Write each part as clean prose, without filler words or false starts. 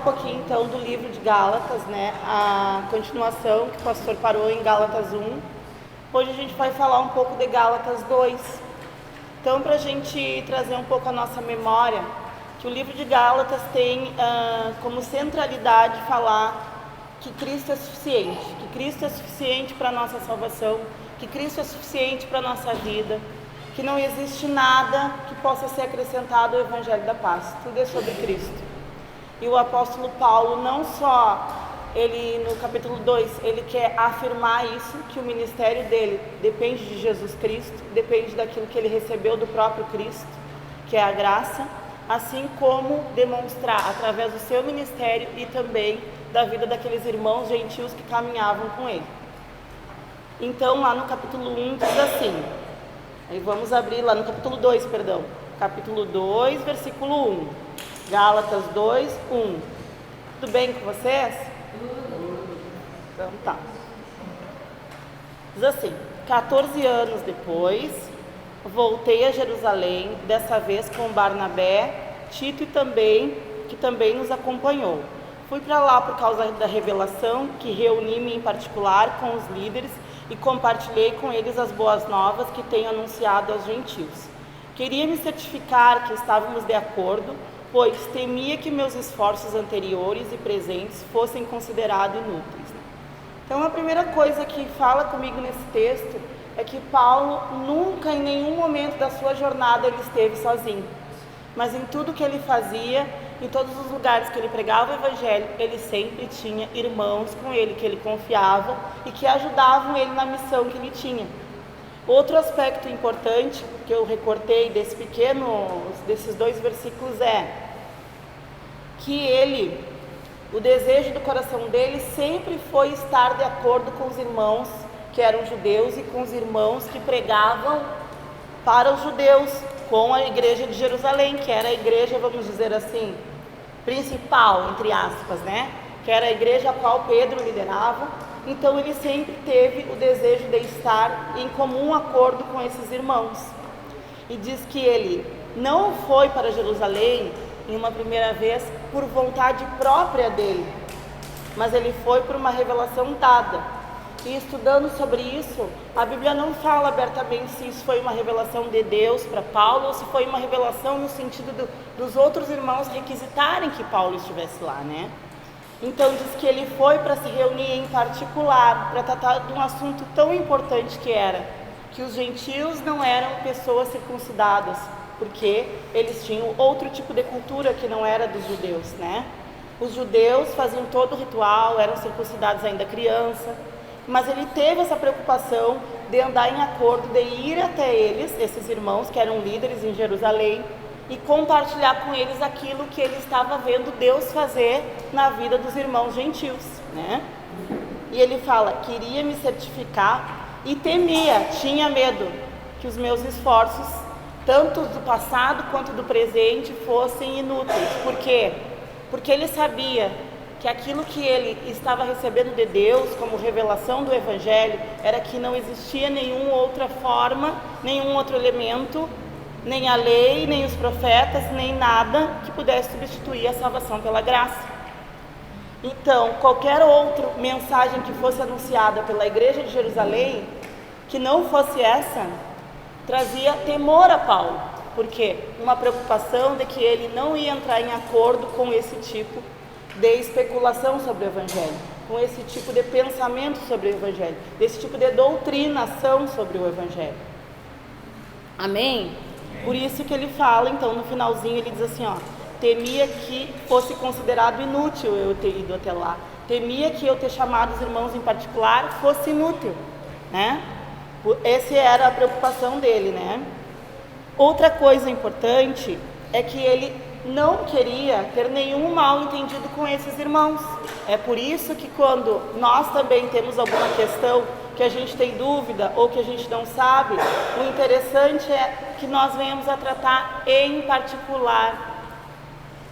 pouquinho então do livro de Gálatas, né? A continuação que o pastor parou em Gálatas 1. Hoje a gente vai falar um pouco de Gálatas 2. Então, para a gente trazer um pouco a nossa memória, que o livro de Gálatas tem como centralidade falar que Cristo é suficiente, que Cristo é suficiente para a nossa salvação, que Cristo é suficiente para a nossa vida, que não existe nada que possa ser acrescentado ao Evangelho da Paz, tudo é sobre Cristo. E o apóstolo Paulo, não só ele no capítulo 2, ele quer afirmar isso, que o ministério dele depende de Jesus Cristo, depende daquilo que ele recebeu do próprio Cristo, que é a graça, assim como demonstrar através do seu ministério e também da vida daqueles irmãos gentios que caminhavam com ele. Então lá no capítulo 1 diz assim, aí vamos abrir lá no capítulo 2, capítulo 2, versículo 1, Gálatas 2, 1. Tudo bem com vocês? Então tá. Diz assim, 14 anos depois, voltei a Jerusalém, dessa vez com Barnabé, Tito que também nos acompanhou. Fui para lá por causa da revelação, que reuni-me em particular com os líderes e compartilhei com eles as boas novas que tenho anunciado aos gentios. Queria me certificar que estávamos de acordo, pois temia que meus esforços anteriores e presentes fossem considerados inúteis. Então a primeira coisa que fala comigo nesse texto é que Paulo nunca, em nenhum momento da sua jornada, ele esteve sozinho. Mas em tudo que ele fazia, em todos os lugares que ele pregava o Evangelho, ele sempre tinha irmãos com ele, que ele confiava e que ajudavam ele na missão que ele tinha. Outro aspecto importante que eu recortei desses 2 versículos é que o desejo do coração dele sempre foi estar de acordo com os irmãos que eram judeus e com os irmãos que pregavam para os judeus, com a igreja de Jerusalém, que era a igreja, vamos dizer assim, principal, entre aspas, né? Que era a igreja a qual Pedro liderava. Então ele sempre teve o desejo de estar em comum acordo com esses irmãos. E diz que ele não foi para Jerusalém em uma primeira vez por vontade própria dele, mas ele foi por uma revelação dada. E estudando sobre isso, a Bíblia não fala abertamente se isso foi uma revelação de Deus para Paulo ou se foi uma revelação no sentido dos outros irmãos requisitarem que Paulo estivesse lá, né? Então diz que ele foi para se reunir em particular, para tratar de um assunto tão importante que os gentios não eram pessoas circuncidadas, porque eles tinham outro tipo de cultura que não era dos judeus, né? Os judeus faziam todo o ritual, eram circuncidados ainda criança, mas ele teve essa preocupação de andar em acordo, de ir até eles, esses irmãos que eram líderes em Jerusalém, e compartilhar com eles aquilo que ele estava vendo Deus fazer na vida dos irmãos gentios, né? E ele fala, queria me certificar e temia, tinha medo que os meus esforços, tanto do passado quanto do presente, fossem inúteis. Por quê? Porque ele sabia que aquilo que ele estava recebendo de Deus como revelação do Evangelho era que não existia nenhuma outra forma, nenhum outro elemento, nem a lei, nem os profetas, nem nada que pudesse substituir a salvação pela graça. Então, qualquer outra mensagem que fosse anunciada pela igreja de Jerusalém, que não fosse essa, trazia temor a Paulo. Por quê? Uma preocupação de que ele não ia entrar em acordo com esse tipo de especulação sobre o Evangelho, com esse tipo de pensamento sobre o Evangelho, desse tipo de doutrinação sobre o Evangelho. Amém? Por isso que ele fala, então, no finalzinho, ele diz assim, ó, temia que fosse considerado inútil eu ter ido até lá, temia que eu ter chamado os irmãos em particular fosse inútil, né? Essa era a preocupação dele, né? Outra coisa importante é que ele não queria ter nenhum mal entendido com esses irmãos. É por isso que quando nós também temos alguma questão que a gente tem dúvida ou que a gente não sabe, o interessante é que nós venhamos a tratar em particular.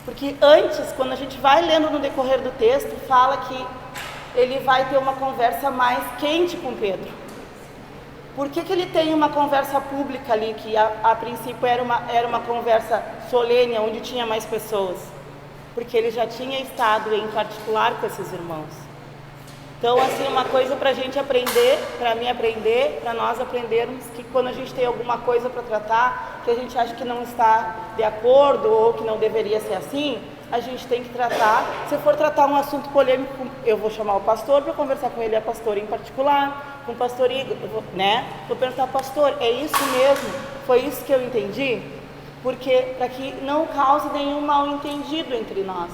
Porque antes, quando a gente vai lendo no decorrer do texto, fala que ele vai ter uma conversa mais quente com Pedro. Por que ele tem uma conversa pública ali, que a princípio era uma conversa solene, onde tinha mais pessoas? porque ele já tinha estado em particular com esses irmãos. Então, assim, uma coisa para a gente aprender, para mim aprender, para nós aprendermos, que quando a gente tem alguma coisa para tratar, que a gente acha que não está de acordo ou que não deveria ser assim, a gente tem que tratar. Se for tratar um assunto polêmico, eu vou chamar o pastor para conversar com ele, a pastora em particular, com o pastor Igor, né? Vou perguntar, pastor, é isso mesmo? Foi isso que eu entendi? Porque para que não cause nenhum mal entendido entre nós.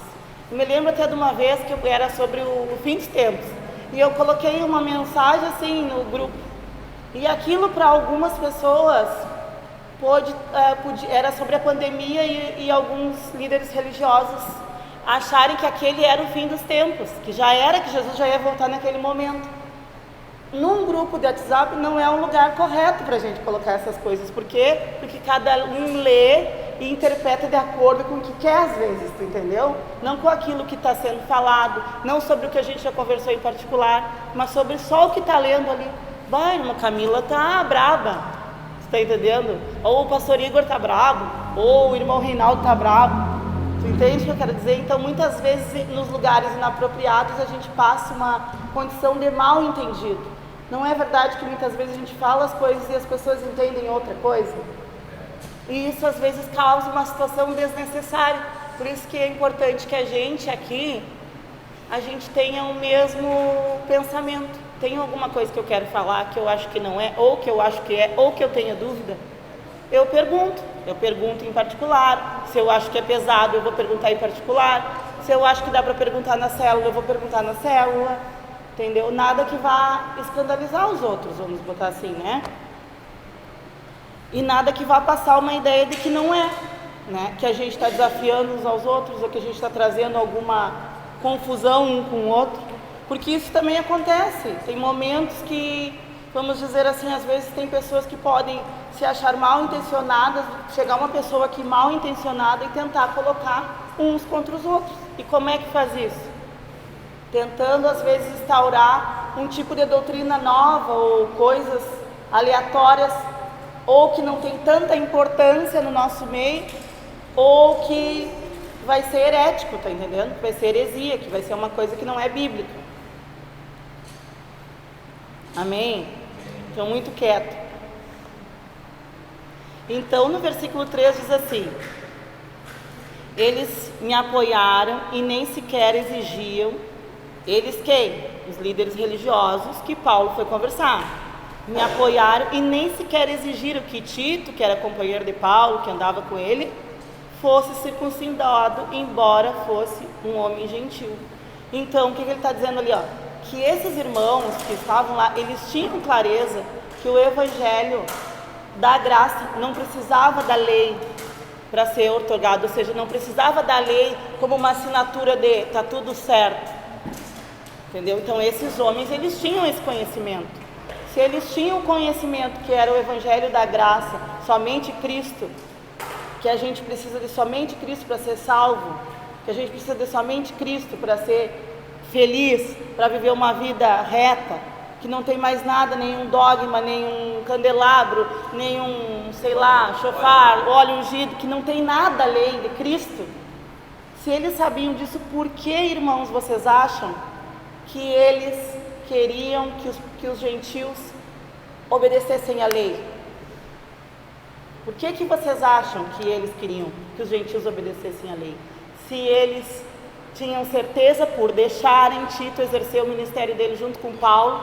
Eu me lembro até de uma vez que era sobre o fim dos tempos. E eu coloquei uma mensagem assim no grupo. E aquilo para algumas pessoas era sobre a pandemia e alguns líderes religiosos acharem que aquele era o fim dos tempos, que Jesus já ia voltar naquele momento. Num grupo de WhatsApp não é um lugar correto para a gente colocar essas coisas. Por quê? Porque cada um lê e interpreta de acordo com o que quer às vezes, tu entendeu? Não com aquilo que está sendo falado, não sobre o que a gente já conversou em particular, mas sobre só o que está lendo ali. Vai, irmã Camila tá braba, tu está entendendo? Ou o pastor Igor tá bravo, ou o irmão Reinaldo tá bravo. Tu entende o que eu quero dizer? Então, muitas vezes, nos lugares inapropriados, a gente passa uma condição de mal entendido. Não é verdade que muitas vezes a gente fala as coisas e as pessoas entendem outra coisa? E isso às vezes causa uma situação desnecessária. Por isso que é importante que a gente aqui, a gente tenha o mesmo pensamento. Tem alguma coisa que eu quero falar que eu acho que não é, ou que eu acho que é, ou que eu tenha dúvida? Eu pergunto em particular. Se eu acho que é pesado, eu vou perguntar em particular. Se eu acho que dá para perguntar na célula, eu vou perguntar na célula. Entendeu? Nada que vá escandalizar os outros, vamos botar assim, né? E nada que vá passar uma ideia de que não é, né? Que a gente está desafiando uns aos outros, ou que a gente está trazendo alguma confusão um com o outro, porque isso também acontece. Tem momentos que, vamos dizer assim, às vezes tem pessoas que podem se achar mal intencionadas, chegar uma pessoa aqui mal intencionada e tentar colocar uns contra os outros. E como é que faz isso? Tentando às vezes instaurar um tipo de doutrina nova ou coisas aleatórias, ou que não tem tanta importância no nosso meio, ou que vai ser herético, tá entendendo? Que vai ser heresia, que vai ser uma coisa que não é bíblica. Amém? Então, muito quieto. Então, no versículo 3 diz assim: eles me apoiaram e nem sequer exigiam. Eles quem? Os líderes religiosos que Paulo foi conversar. Me apoiaram e nem sequer exigiram que Tito, que era companheiro de Paulo, que andava com ele, fosse circuncidado, embora fosse um homem gentil. Então, o que ele está dizendo ali? Que esses irmãos que estavam lá, eles tinham clareza que o evangelho da graça não precisava da lei para ser otorgado, ou seja, não precisava da lei como uma assinatura de está tudo certo. Entendeu? Então, esses homens, eles tinham esse conhecimento. Se eles tinham conhecimento que era o evangelho da graça, somente Cristo, que a gente precisa de somente Cristo para ser salvo, que a gente precisa de somente Cristo para ser feliz, para viver uma vida reta, que não tem mais nada, nenhum dogma, nenhum candelabro, nenhum, sei lá, chofar, óleo ungido, que não tem nada além de Cristo. Se eles sabiam disso, por que, irmãos, vocês acham que eles queriam que os gentios obedecessem à lei? Por que vocês acham que eles queriam que os gentios obedecessem à lei? Se eles tinham certeza por deixarem Tito exercer o ministério dele junto com Paulo,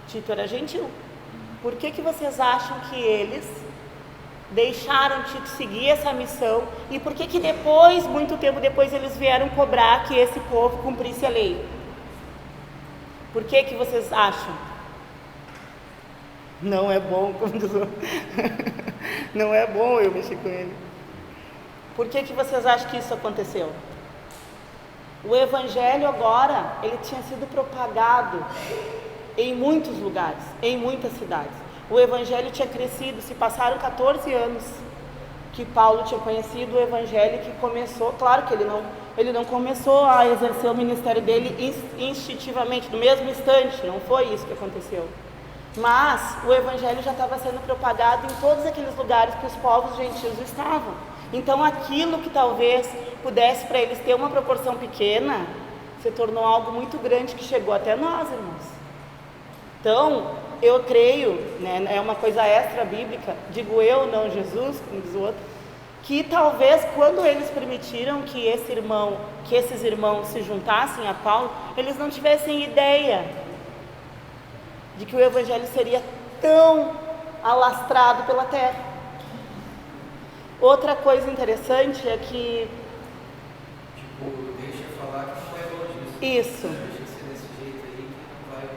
Tito era gentil. Por que vocês acham que eles deixaram Tito seguir essa missão? E por que depois, muito tempo depois, eles vieram cobrar que esse povo cumprisse a lei? Por que vocês acham? Não é bom quando não é bom eu mexer com ele. Por que vocês acham que isso aconteceu? O evangelho agora, ele tinha sido propagado em muitos lugares, em muitas cidades. O evangelho tinha crescido, se passaram 14 anos que Paulo tinha conhecido o evangelho, que começou, claro que ele não começou a exercer o ministério dele instintivamente, no mesmo instante, não foi isso que aconteceu. Mas o evangelho já estava sendo propagado em todos aqueles lugares que os povos gentios estavam. Então aquilo que talvez pudesse para eles ter uma proporção pequena, se tornou algo muito grande que chegou até nós, irmãos. Então, eu creio, né, é uma coisa extra bíblica, digo eu, não Jesus, como diz o outro, que talvez quando eles permitiram que esses irmãos se juntassem a Paulo, eles não tivessem ideia de que o evangelho seria tão alastrado pela terra. Outra coisa interessante é que... deixa eu falar que não é hoje. Isso. Deixa ser desse jeito aí que não vai...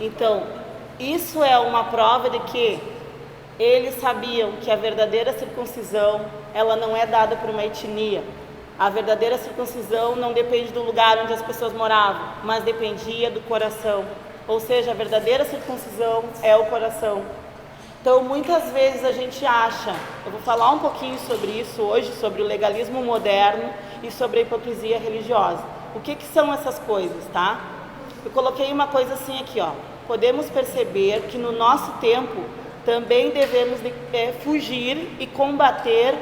Então, isso é uma prova de que eles sabiam que a verdadeira circuncisão, ela não é dada por uma etnia. A verdadeira circuncisão não depende do lugar onde as pessoas moravam, mas dependia do coração. Ou seja, a verdadeira circuncisão é o coração. Então, muitas vezes a gente acha, eu vou falar um pouquinho sobre isso hoje, sobre o legalismo moderno e sobre a hipocrisia religiosa. O que são essas coisas, tá? Eu coloquei uma coisa assim aqui, ó. Podemos perceber que no nosso tempo também devemos fugir e combater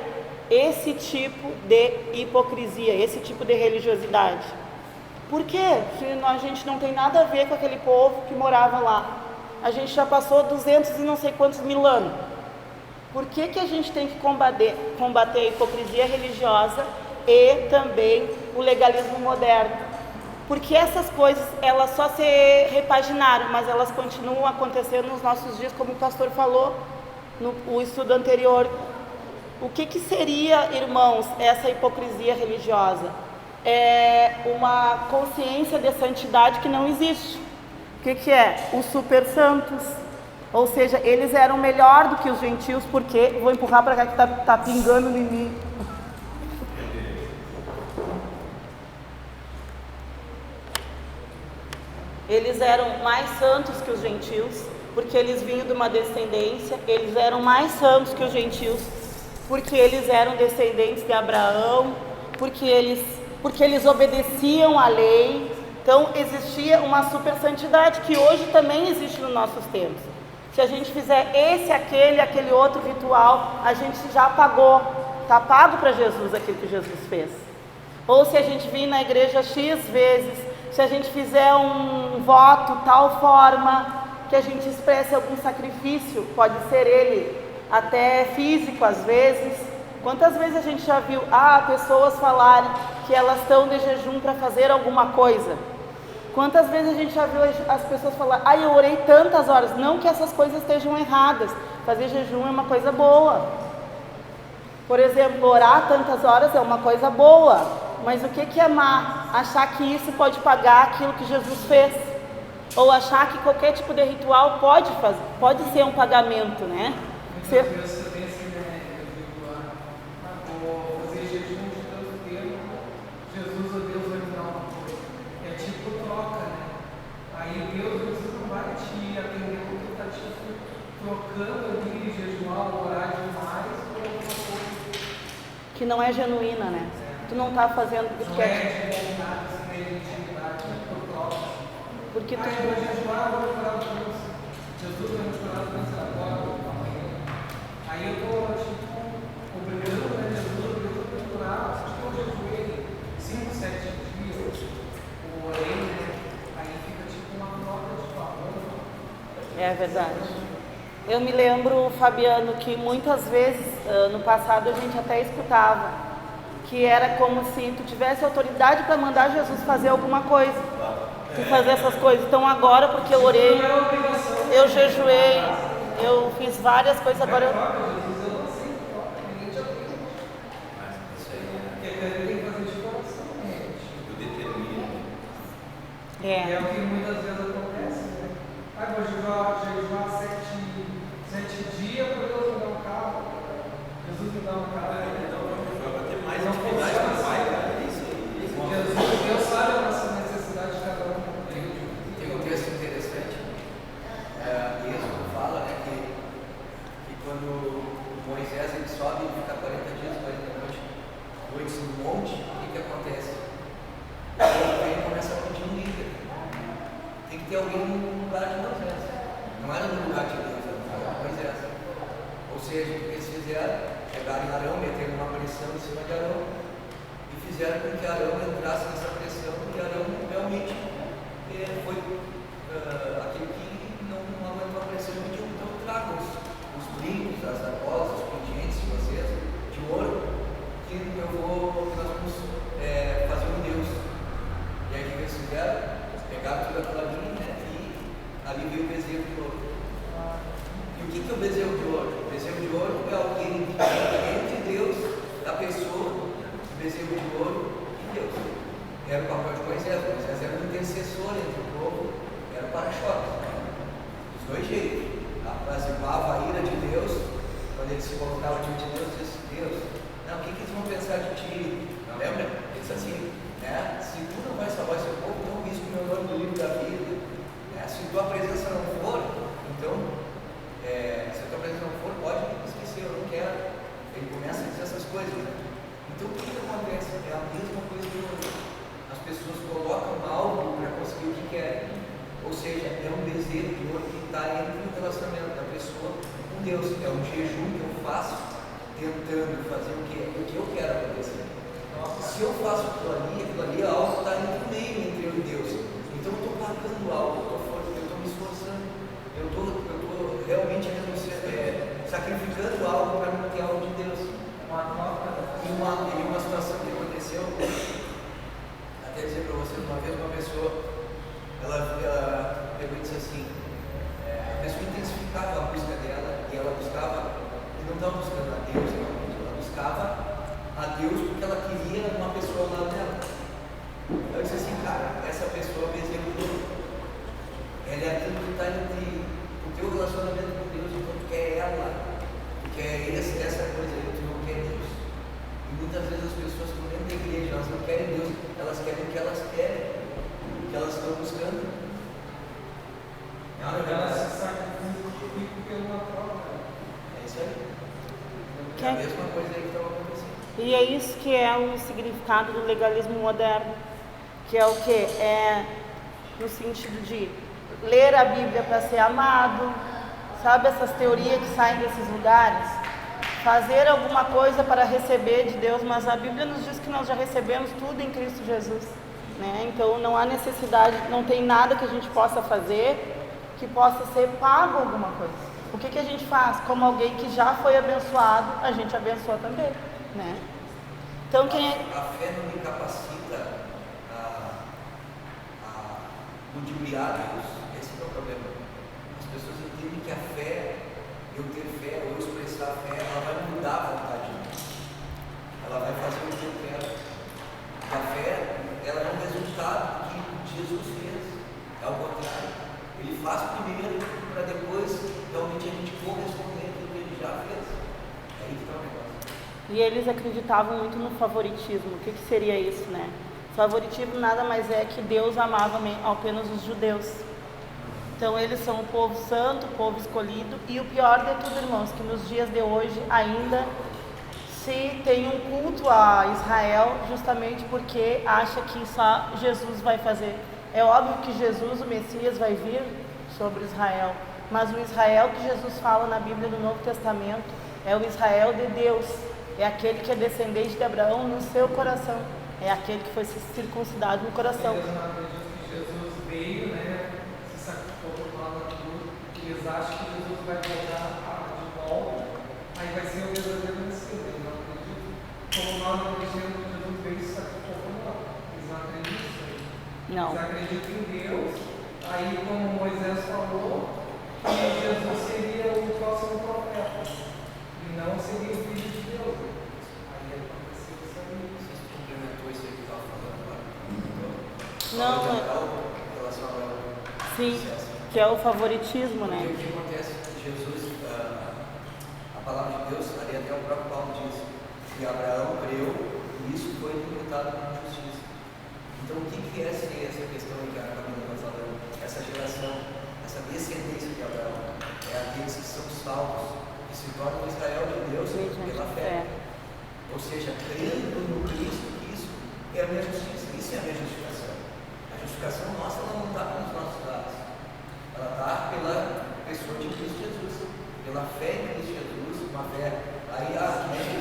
esse tipo de hipocrisia, esse tipo de religiosidade. Por quê? Se a gente não tem nada a ver com aquele povo que morava lá. A gente já passou 200 e não sei quantos mil anos. Por que a gente tem que combater a hipocrisia religiosa e também o legalismo moderno? Porque essas coisas, elas só se repaginaram, mas elas continuam acontecendo nos nossos dias, como o pastor falou no estudo anterior. O que seria, irmãos, essa hipocrisia religiosa? É uma consciência de santidade que não existe. O que é? Os super santos. Ou seja, eles eram melhor do que os gentios, porque... Vou empurrar para cá que tá pingando em mim. Eles eram mais santos que os gentios, porque eles vinham de uma descendência. Eles eram mais santos que os gentios, porque eles eram descendentes de Abraão, porque eles obedeciam à lei. Então existia uma super santidade que hoje também existe nos nossos tempos. Se a gente fizer aquele outro ritual, a gente já pagou, está pago para Jesus aquilo que Jesus fez. Ou se a gente vir na igreja X vezes, se a gente fizer um voto tal forma que a gente expresse algum sacrifício, pode ser ele até físico às vezes. Quantas vezes a gente já viu pessoas falarem que elas estão de jejum para fazer alguma coisa? Quantas vezes a gente já viu as pessoas falar, eu orei tantas horas? Não que essas coisas estejam erradas, fazer jejum é uma coisa boa. Por exemplo, orar tantas horas é uma coisa boa, mas o que é má? Achar que isso pode pagar aquilo que Jesus fez, ou achar que qualquer tipo de ritual pode ser um pagamento, né? Que não é genuína, né? Tu não tá fazendo porque tu quer. Porque tu. Aí eu tô, obrigando, né, Jesus, eu procurar, eu jejuei 5, 7 dias, orei, né? Aí fica uma troca de favor. É verdade. Eu me lembro, Fabiano, que muitas vezes, no passado, a gente até escutava que era como se tu tivesse autoridade para mandar Jesus fazer alguma coisa, tu fazer essas coisas. Então agora, porque eu orei, eu jejuei, eu fiz várias coisas, agora eu... É o que muitas vezes acontece, né? Vou jejuar 7 dias para Deus me dar um carro. Jesus me dá um carro. Vai ter mais dificuldade no pai, cara. É isso aí. Deus sabe a nossa necessidade de cada um. Tem um texto interessante. Êxodo fala, né, que quando Moisés ele sobe e fica 40 dias, 40 noites no monte, o que acontece? Ele começa a pedir um líder. Tem que ter alguém no lugar de Moisés. Não era no lugar de Deus, era no lugar de Moisés. Ou seja, o que eles fizeram? pegaram Arão, meteram uma pressão em cima de Arão e fizeram com que Arão entrasse nessa pressão, porque Arão realmente foi aquele que não aguentou a pressão e pediu, então tragam os brincos, as argolas, os pendentes de vocês, de ouro, que nós vamos fazer um Deus. E aí o que eles fizeram? Pegaram tudo aquilo ali, né? E ali veio o bezerro de ouro. E o que é o bezerro de ouro? O bezerro de ouro é alguém entre Deus, da pessoa, o bezerro de ouro e Deus. Era o papel de Moisés. Moisés era um intercessor entre o povo, era o para-choque. Dos dois jeitos. Apaziguava a ira de Deus, quando ele se colocava diante de Deus, disse: Deus, não, o que eles vão pensar de ti? Não lembra? Ele disse assim, né? Se tu não vai salvar esse povo, então risco o meu nome do livro da vida. Se tua presença não for, então, se a tua presença não for, pode me esquecer, eu não quero. Ele começa a dizer essas coisas, né? Então o que acontece? É a mesma coisa de hoje. As pessoas colocam algo para conseguir o que querem. Ou seja, é um bezerro de ouro que está entre o relacionamento da pessoa com Deus. É um jejum que eu faço tentando fazer o que eu quero acontecer. Se eu faço aquilo ali é algo que está entre o meio entre eu e Deus. Então eu estou pagando algo, eu estou me esforçando, eu estou realmente sacrificando algo para não ter algo de Deus. E uma situação que aconteceu, até dizer para vocês, uma vez uma pessoa, ela pegou e disse assim, a pessoa intensificava a busca dela, e ela buscava, e não estava buscando a Deus, ela buscava a Deus porque ela queria uma pessoa ao lado dela. Eu disse assim, cara, essa pessoa bezerro de ouro, ela é aquilo que está entre o teu relacionamento com Deus, então tu quer ela, tu quer essa coisa aí, tu não quer Deus. E muitas vezes as pessoas estão dentro da igreja, elas não querem Deus, elas querem o que elas querem, o que elas estão buscando. Ela se sacrifica pela troca. É isso aí. É a mesma coisa aí que estava acontecendo. E é isso que é o significado do legalismo moderno, que é o que? É no sentido de ler a Bíblia para ser amado, sabe essas teorias que saem desses lugares? Fazer alguma coisa para receber de Deus, mas a Bíblia nos diz que nós já recebemos tudo em Cristo Jesus, né? Então não há necessidade, não tem nada que a gente possa fazer que possa ser pago alguma coisa. O que a gente faz? Como alguém que já foi abençoado, a gente abençoa também, né? Então A fé não me capacita a ludibriar Deus. Esse é o problema. As pessoas entendem que a fé, eu ter fé ou expressar a fé, ela vai mudar a vontade de Deus. Ela vai fazer o que eu quero. A fé, ela é um resultado do que Jesus fez. É o contrário. Ele faz primeiro para depois realmente a gente corresponder àquilo que ele já fez. É aí que está o negócio. E eles acreditavam muito no favoritismo. O que seria isso, né? Favoritismo nada mais é que Deus amava apenas os judeus. Então eles são o povo santo, o povo escolhido. E o pior de tudo, irmãos, que nos dias de hoje ainda se tem um culto a Israel justamente porque acha que só Jesus vai fazer. É óbvio que Jesus, o Messias, vai vir sobre Israel. Mas o Israel que Jesus fala na Bíblia do Novo Testamento é o Israel de Deus. É aquele que é descendente de Abraão no seu coração. É aquele que foi circuncidado no coração. Eles não acreditam que Jesus veio, né? Se sacrificou por nós na cruz. Eles acham que Jesus vai voltar de volta. Aí vai ser o verdadeiro Messias. Eles não acreditam. Como nós não acreditamos que Jesus veio e se sacrificou por nós. Eles não acreditam nisso aí. Não. Eles acreditam em Deus. Aí, como Moisés falou, que Jesus seria o próximo profeta. E não seria o filho de Deus. Aí aconteceu isso aí. Você complementou isso aí que eu estava falando agora? Não, Em relação ao sim, processo. que é o favoritismo, né? Porque o que acontece? Jesus, a palavra de Deus, ali até o próprio Paulo diz que Abraão creu e isso foi imputado como justiça. Então, o que é essa questão que a Camila está falando? Essa geração, essa descendência de Abraão, é aqueles que são salvos, que se tornam o Israel de Deus pela fé. Ou seja, crendo no Cristo, isso é a minha justiça, isso é a minha justificação. A justificação nossa, ela não está pelos nossos dados, ela está pela pessoa de Cristo Jesus, pela fé em Cristo Jesus, uma fé. Aí, que nem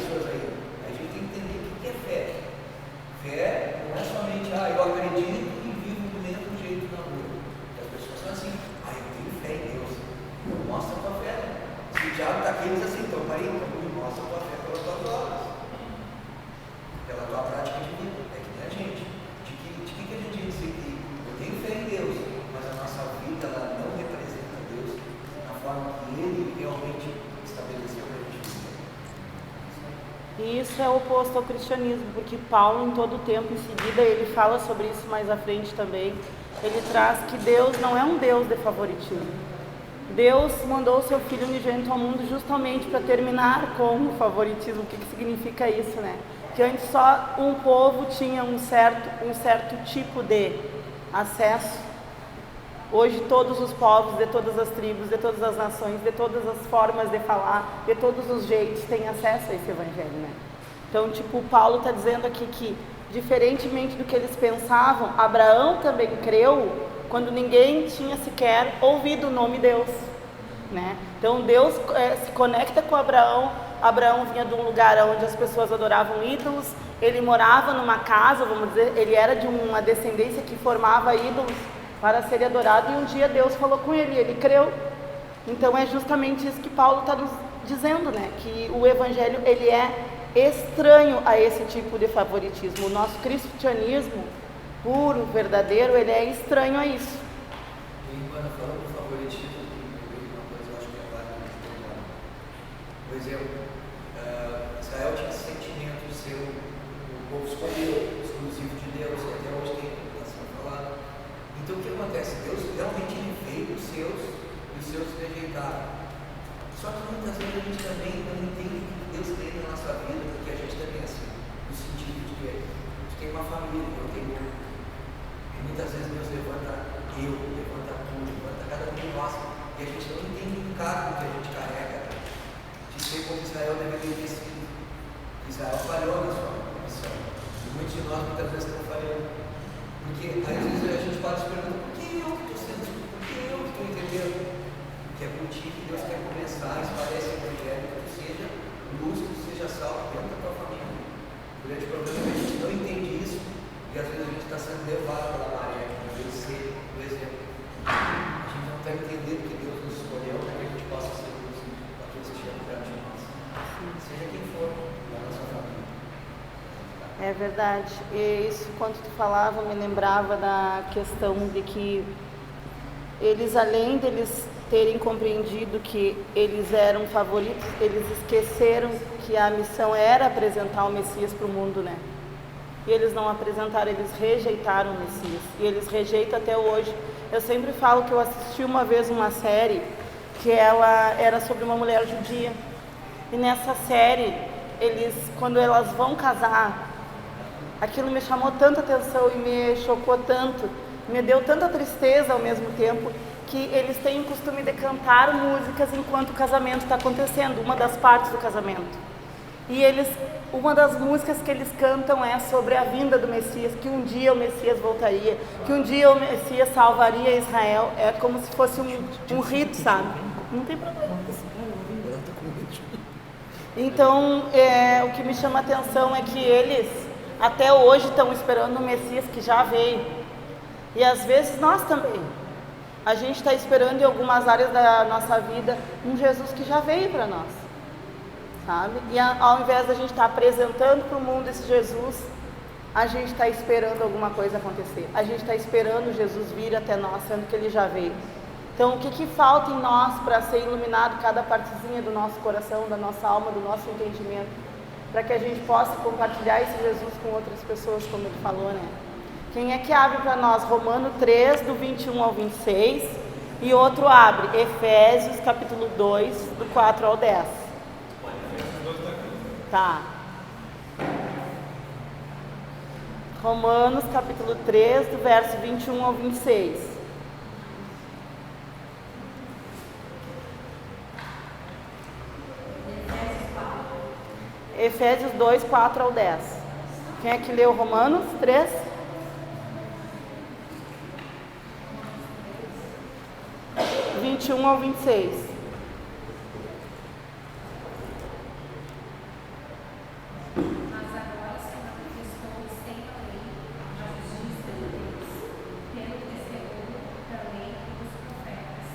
isso é oposto ao cristianismo, porque Paulo, em todo o tempo, em seguida, ele fala sobre isso mais à frente também. Ele traz que Deus não é um Deus de favoritismo. Deus mandou o seu Filho unigênito ao mundo justamente para terminar com o favoritismo. O que significa isso, né? Que antes só um povo tinha um certo tipo de acesso. Hoje todos os povos, de todas as tribos, de todas as nações, de todas as formas de falar, de todos os jeitos têm acesso a esse evangelho, né? Então, tipo, Paulo está dizendo aqui que, diferentemente do que eles pensavam, Abraão também creu quando ninguém tinha sequer ouvido o nome Deus, né? Então Deus se conecta com Abraão. Abraão vinha de um lugar onde as pessoas adoravam ídolos, ele morava numa casa, vamos dizer, ele era de uma descendência que formava ídolos para ser adorado, e um dia Deus falou com ele, ele creu. Então é justamente isso que Paulo está nos dizendo, né? Que o evangelho, ele é estranho a esse tipo de favoritismo. O nosso cristianismo puro, verdadeiro, ele é estranho a isso. E quando falamos do favoritismo, uma coisa eu acho que é válida. Por exemplo, Israel tinha esse sentimento de ser um povo escolhido, exclusivo de Deus, e até hoje tem a falar. Então o que acontece? Deus realmente ele veio dos seus e os seus rejeitaram. Só que muitas vezes a gente também não entende o que Deus tem na nossa vida, porque a gente também é assim, no sentido de que a gente tem uma família, eu tenho. E muitas vezes Deus levanta tu, levanta cada um de nós, e a gente não entende o cargo que a gente carrega de ser como Israel deveria ter sido. Israel falhou na sua missão. E muitos de nós muitas vezes estão falhando. Porque às vezes a gente pode se perguntar, por que eu que estou sendo, por que eu que estou entendendo? Que é contigo que Deus quer começar a espalhar esse evangelho, que tu seja luz, que tu seja sal dentro da tua família. O grande problema é que a gente não entende isso, e às vezes a gente está sendo levado pela maré, em vez de ser o exemplo. A gente não está entendendo que Deus nos escolheu para que a gente possa ser luz para aqueles que chegam perto de nós. Seja quem for da nossa família. É verdade. E isso, quando tu falava, me lembrava da questão de que eles, além deles terem compreendido que eles eram favoritos, eles esqueceram que a missão era apresentar o Messias para o mundo, né? E eles não apresentaram, eles rejeitaram o Messias. E eles rejeitam até hoje. Eu sempre falo que eu assisti uma vez uma série que ela era sobre uma mulher judia. E nessa série, quando elas vão casar, aquilo me chamou tanta atenção e me chocou tanto, me deu tanta tristeza ao mesmo tempo, que eles têm o costume de cantar músicas enquanto o casamento está acontecendo, uma das partes do casamento. E uma das músicas que eles cantam é sobre a vinda do Messias, que um dia o Messias voltaria, que um dia o Messias salvaria Israel. É como se fosse um rito, sabe? Não tem problema. Então, o que me chama a atenção é que eles até hoje estão esperando o Messias que já veio. E às vezes nós também. A gente está esperando em algumas áreas da nossa vida um Jesus que já veio para nós, sabe? E ao invés da gente estar apresentando para o mundo esse Jesus, a gente está esperando alguma coisa acontecer. A gente está esperando Jesus vir até nós, sendo que ele já veio. Então, o que falta em nós para ser iluminado cada partezinha do nosso coração, da nossa alma, do nosso entendimento, para que a gente possa compartilhar esse Jesus com outras pessoas, como ele falou, né? Quem é que abre para nós? Romanos 3, do 21 ao 26, e outro abre, Efésios, capítulo 2, do 4 ao 10. Tá. Romanos, capítulo 3, do verso 21 ao 26. Efésios 2, 4 ao 10. Quem é que leu Romanos 3? Ao 26. Mas agora se manifestou sem a lei a justiça de Deus, pelo testemunho da lei e dos profetas,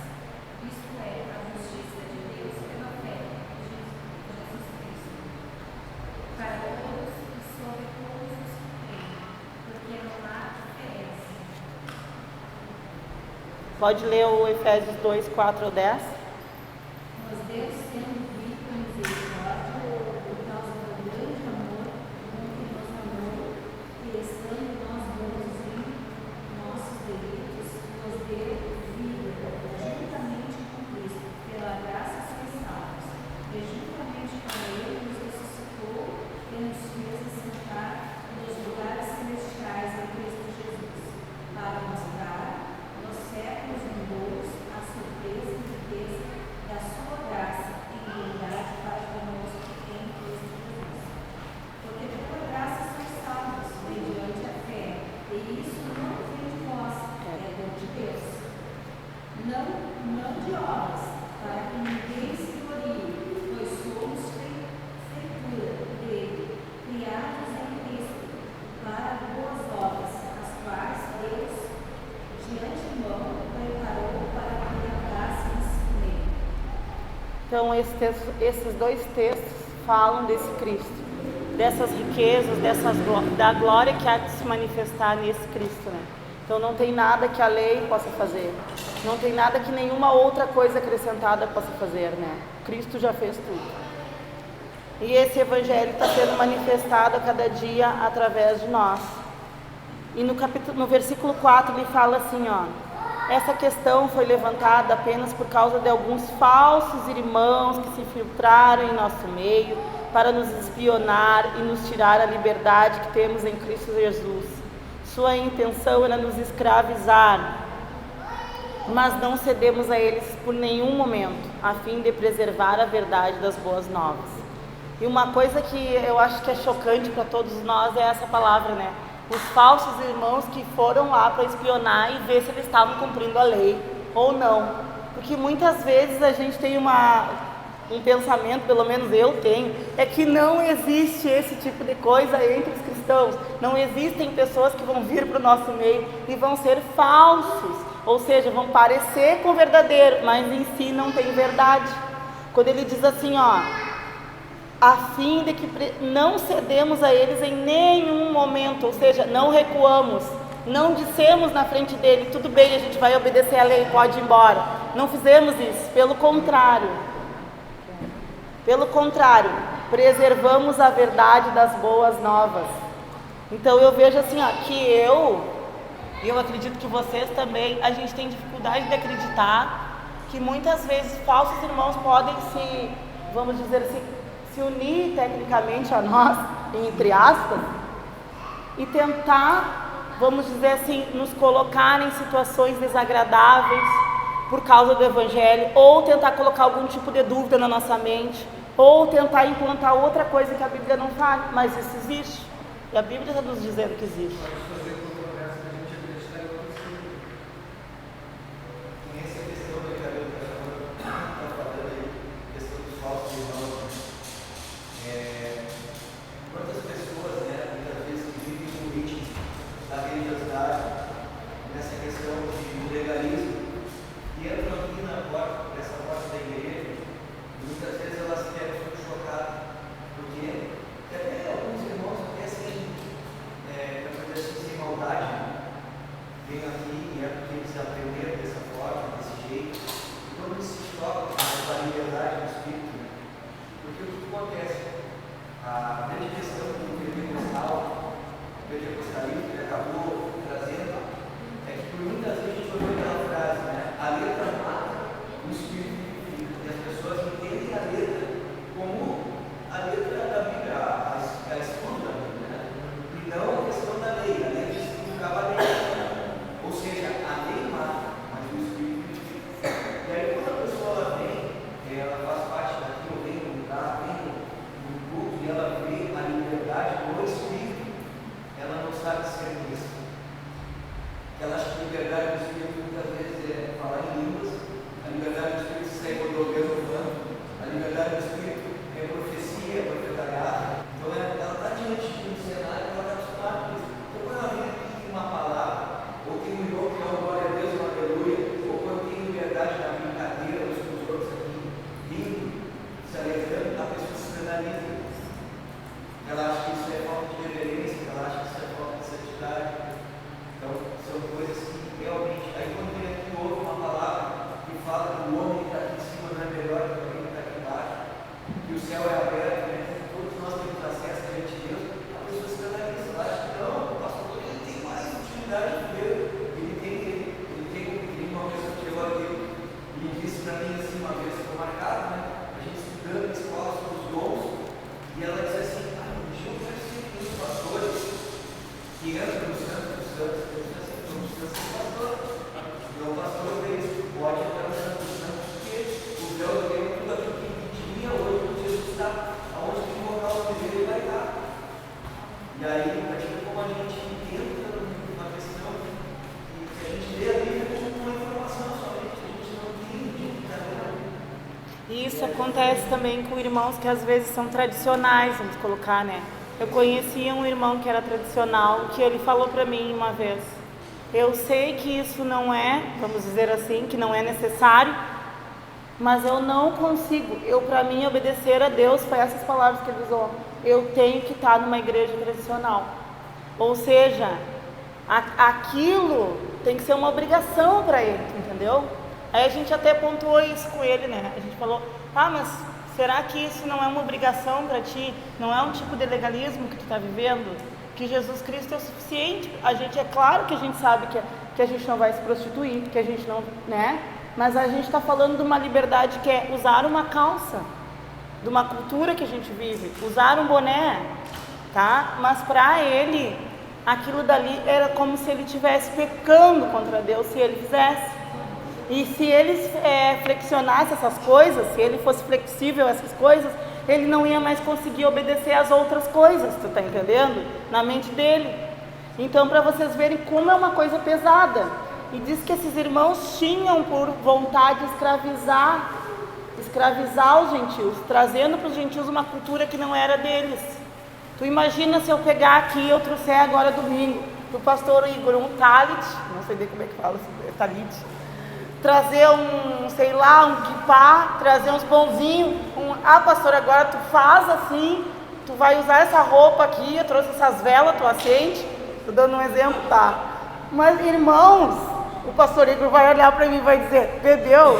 isto é, a justiça de Deus pela fé de Jesus Cristo, para todos e sobre todos os que creem, porque não há diferença. Pode ler o Efésios 2, 4 ao 10? Mas Deus, sendo rico em misericórdia, por causa do grande amor Então esses dois textos falam desse Cristo, dessas riquezas, da glória que há de se manifestar nesse Cristo, né? Então não tem nada que a lei possa fazer, não tem nada que nenhuma outra coisa acrescentada possa fazer, né? Cristo já fez tudo. E esse Evangelho está sendo manifestado a cada dia através de nós. E no versículo 4 ele fala assim, ó: essa questão foi levantada apenas por causa de alguns falsos irmãos que se infiltraram em nosso meio para nos espionar e nos tirar a liberdade que temos em Cristo Jesus. Sua intenção era nos escravizar, mas não cedemos a eles por nenhum momento, a fim de preservar a verdade das boas novas. E uma coisa que eu acho que é chocante para todos nós é essa palavra, né? Os falsos irmãos que foram lá para espionar e ver se eles estavam cumprindo a lei ou não. Porque muitas vezes a gente tem um pensamento, pelo menos eu tenho, é que não existe esse tipo de coisa entre os cristãos. Não existem pessoas que vão vir para o nosso meio e vão ser falsos, ou seja, vão parecer com o verdadeiro, mas em si não tem verdade. Quando ele diz assim, ó, a fim de que não cedemos a eles em nenhum momento, ou seja, não recuamos, não dissemos na frente dele, tudo bem, a gente vai obedecer a lei, pode ir embora. Não fizemos isso, pelo contrário, preservamos a verdade das boas novas. Então eu vejo assim, ó, que eu acredito que vocês também, a gente tem dificuldade de acreditar que muitas vezes falsos irmãos podem se, vamos dizer assim, se unir tecnicamente a nós, entre aspas, e tentar, vamos dizer assim, nos colocar em situações desagradáveis por causa do Evangelho, ou tentar colocar algum tipo de dúvida na nossa mente, ou tentar implantar outra coisa que a Bíblia não fala, mas isso existe, e a Bíblia está nos dizendo que existe. E isso acontece também com irmãos que às vezes são tradicionais, vamos colocar, né? Eu conhecia um irmão que era tradicional, que ele falou para mim uma vez: eu sei que isso não é, vamos dizer assim, que não é necessário, Mas eu não consigo. Para mim, obedecer a Deus, foi essas palavras que ele usou. Eu tenho que estar numa igreja tradicional. Ou seja, aquilo tem que ser uma obrigação para ele, entendeu? Aí a gente até pontuou isso com ele, né? A gente falou, mas será que isso não é uma obrigação para ti? Não é um tipo de legalismo que tu está vivendo? Que Jesus Cristo é o suficiente? É claro que a gente sabe que a gente não vai se prostituir, que a gente não, né? Mas a gente está falando de uma liberdade que é usar uma calça, de uma cultura que a gente vive, usar um boné, tá? Mas para ele, aquilo dali era como se ele estivesse pecando contra Deus se ele fizesse. E se ele flexionasse essas coisas, se ele fosse flexível a essas coisas, ele não ia mais conseguir obedecer às outras coisas, tu tá entendendo? Na mente dele. Então, para vocês verem como é uma coisa pesada. E diz que esses irmãos tinham por vontade escravizar os gentios, trazendo para os gentios uma cultura que não era deles. Tu imagina se eu pegar aqui, eu trouxer agora domingo, pro pastor Igor, um talit, não sei bem como é que fala, talit, trazer um kippah, trazer uns pãozinhos, pastor, agora tu faz assim, tu vai usar essa roupa aqui, eu trouxe essas velas, tu acende, tô dando um exemplo, tá? Mas, irmãos, o pastor Igor vai olhar para mim e vai dizer, bebeu?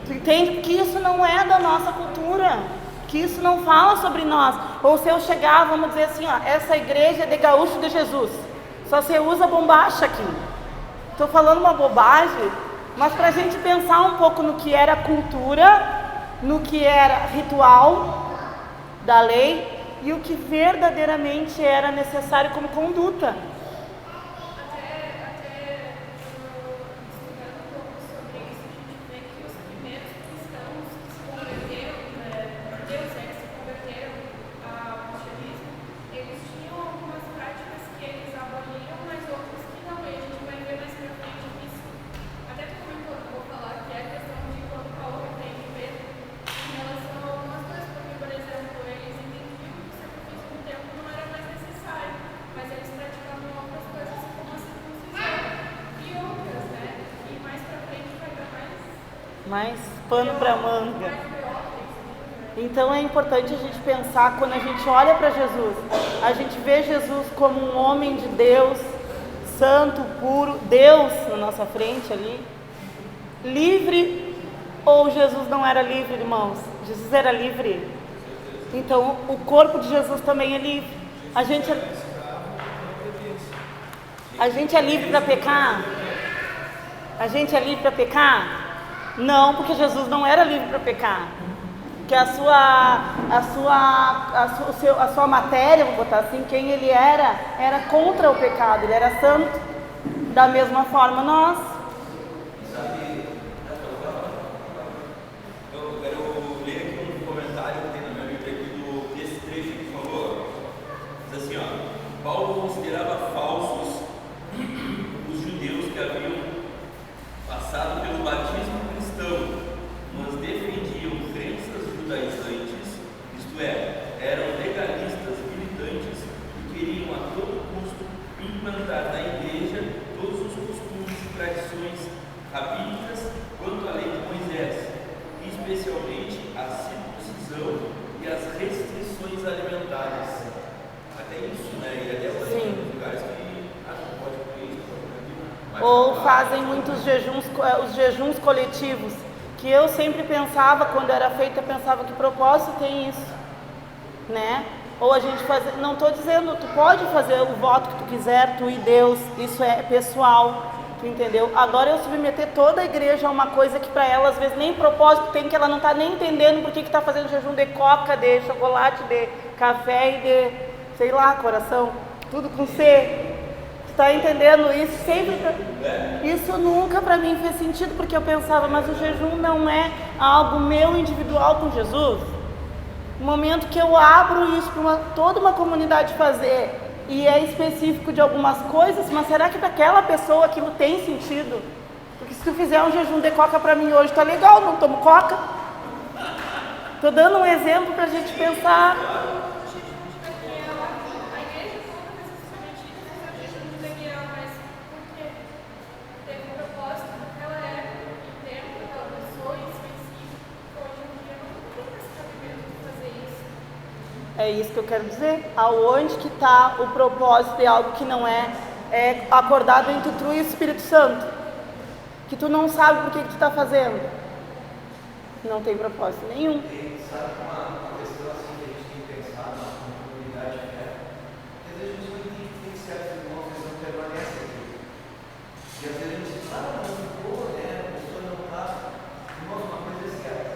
Tu entende? Que isso não é da nossa cultura, que isso não fala sobre nós. Ou se eu chegar, vamos dizer assim, essa igreja é de gaúcho de Jesus, só você usa bombacha aqui. Estou falando uma bobagem, mas para a gente pensar um pouco no que era cultura, no que era ritual da lei e o que verdadeiramente era necessário como conduta. Mais pano para manga. Então é importante a gente pensar, quando a gente olha para Jesus, a gente vê Jesus como um homem de Deus, santo, puro, Deus na nossa frente ali, livre, ou Jesus não era livre, irmãos? Jesus era livre. Então o corpo de Jesus também é livre. A gente é livre para pecar? A gente é livre para pecar? Não, porque Jesus não era livre para pecar. Que a sua matéria, vou botar assim, quem ele era contra o pecado, ele era santo. Da mesma forma nós. Eu quero ler aqui um comentário que tem na minha Bíblia aqui desse trecho que falou. Diz assim, Paulo considerava falsos os judeus que haviam passado pelo batismo cristão, mas defendiam crenças judaizantes, isto é, eram legalistas militantes e queriam a todo custo implantar na igreja todos os costumes e tradições rabínicas quanto à lei de Moisés, especialmente a circuncisão e as restrições alimentares. Até isso, né? E até os lugares que não pode comer isso, pode comer. Ou fazem muitos jejuns, os jejuns coletivos, que eu sempre pensava, quando era feita, eu pensava que propósito tem isso, né? Ou a gente fazer, não estou dizendo, tu pode fazer o voto que tu quiser, tu e Deus, isso é pessoal, tu entendeu? Agora eu submeter toda a igreja a uma coisa que para ela às vezes nem propósito tem, que ela não está nem entendendo por que está fazendo jejum de coca, de chocolate, de café e de, sei lá, coração, tudo com C. Tá entendendo? Isso sempre, isso nunca para mim fez sentido, porque eu pensava, mas o jejum não é algo meu individual com Jesus. No momento que eu abro isso para toda uma comunidade fazer, e é específico de algumas coisas, mas será que para aquela pessoa aquilo tem sentido? Porque se tu fizer um jejum de coca para mim hoje, tá legal, não tomo coca. Tô dando um exemplo para a gente pensar. Teve um propósito naquela época, em tempo, aquela pessoa em É isso que eu quero dizer. Aonde que está o propósito de algo que não é acordado entre tu e o Espírito Santo? Que tu não sabe por que tu está fazendo. Não tem propósito nenhum. E sabe uma questão assim que a gente tem que pensar na comunidade de fé? Às vezes a gente não entende que certos irmãos eles não permanecem aqui. E às vezes a gente diz, não ficou, né? A pessoa não está. Irmãos, uma coisa é certa.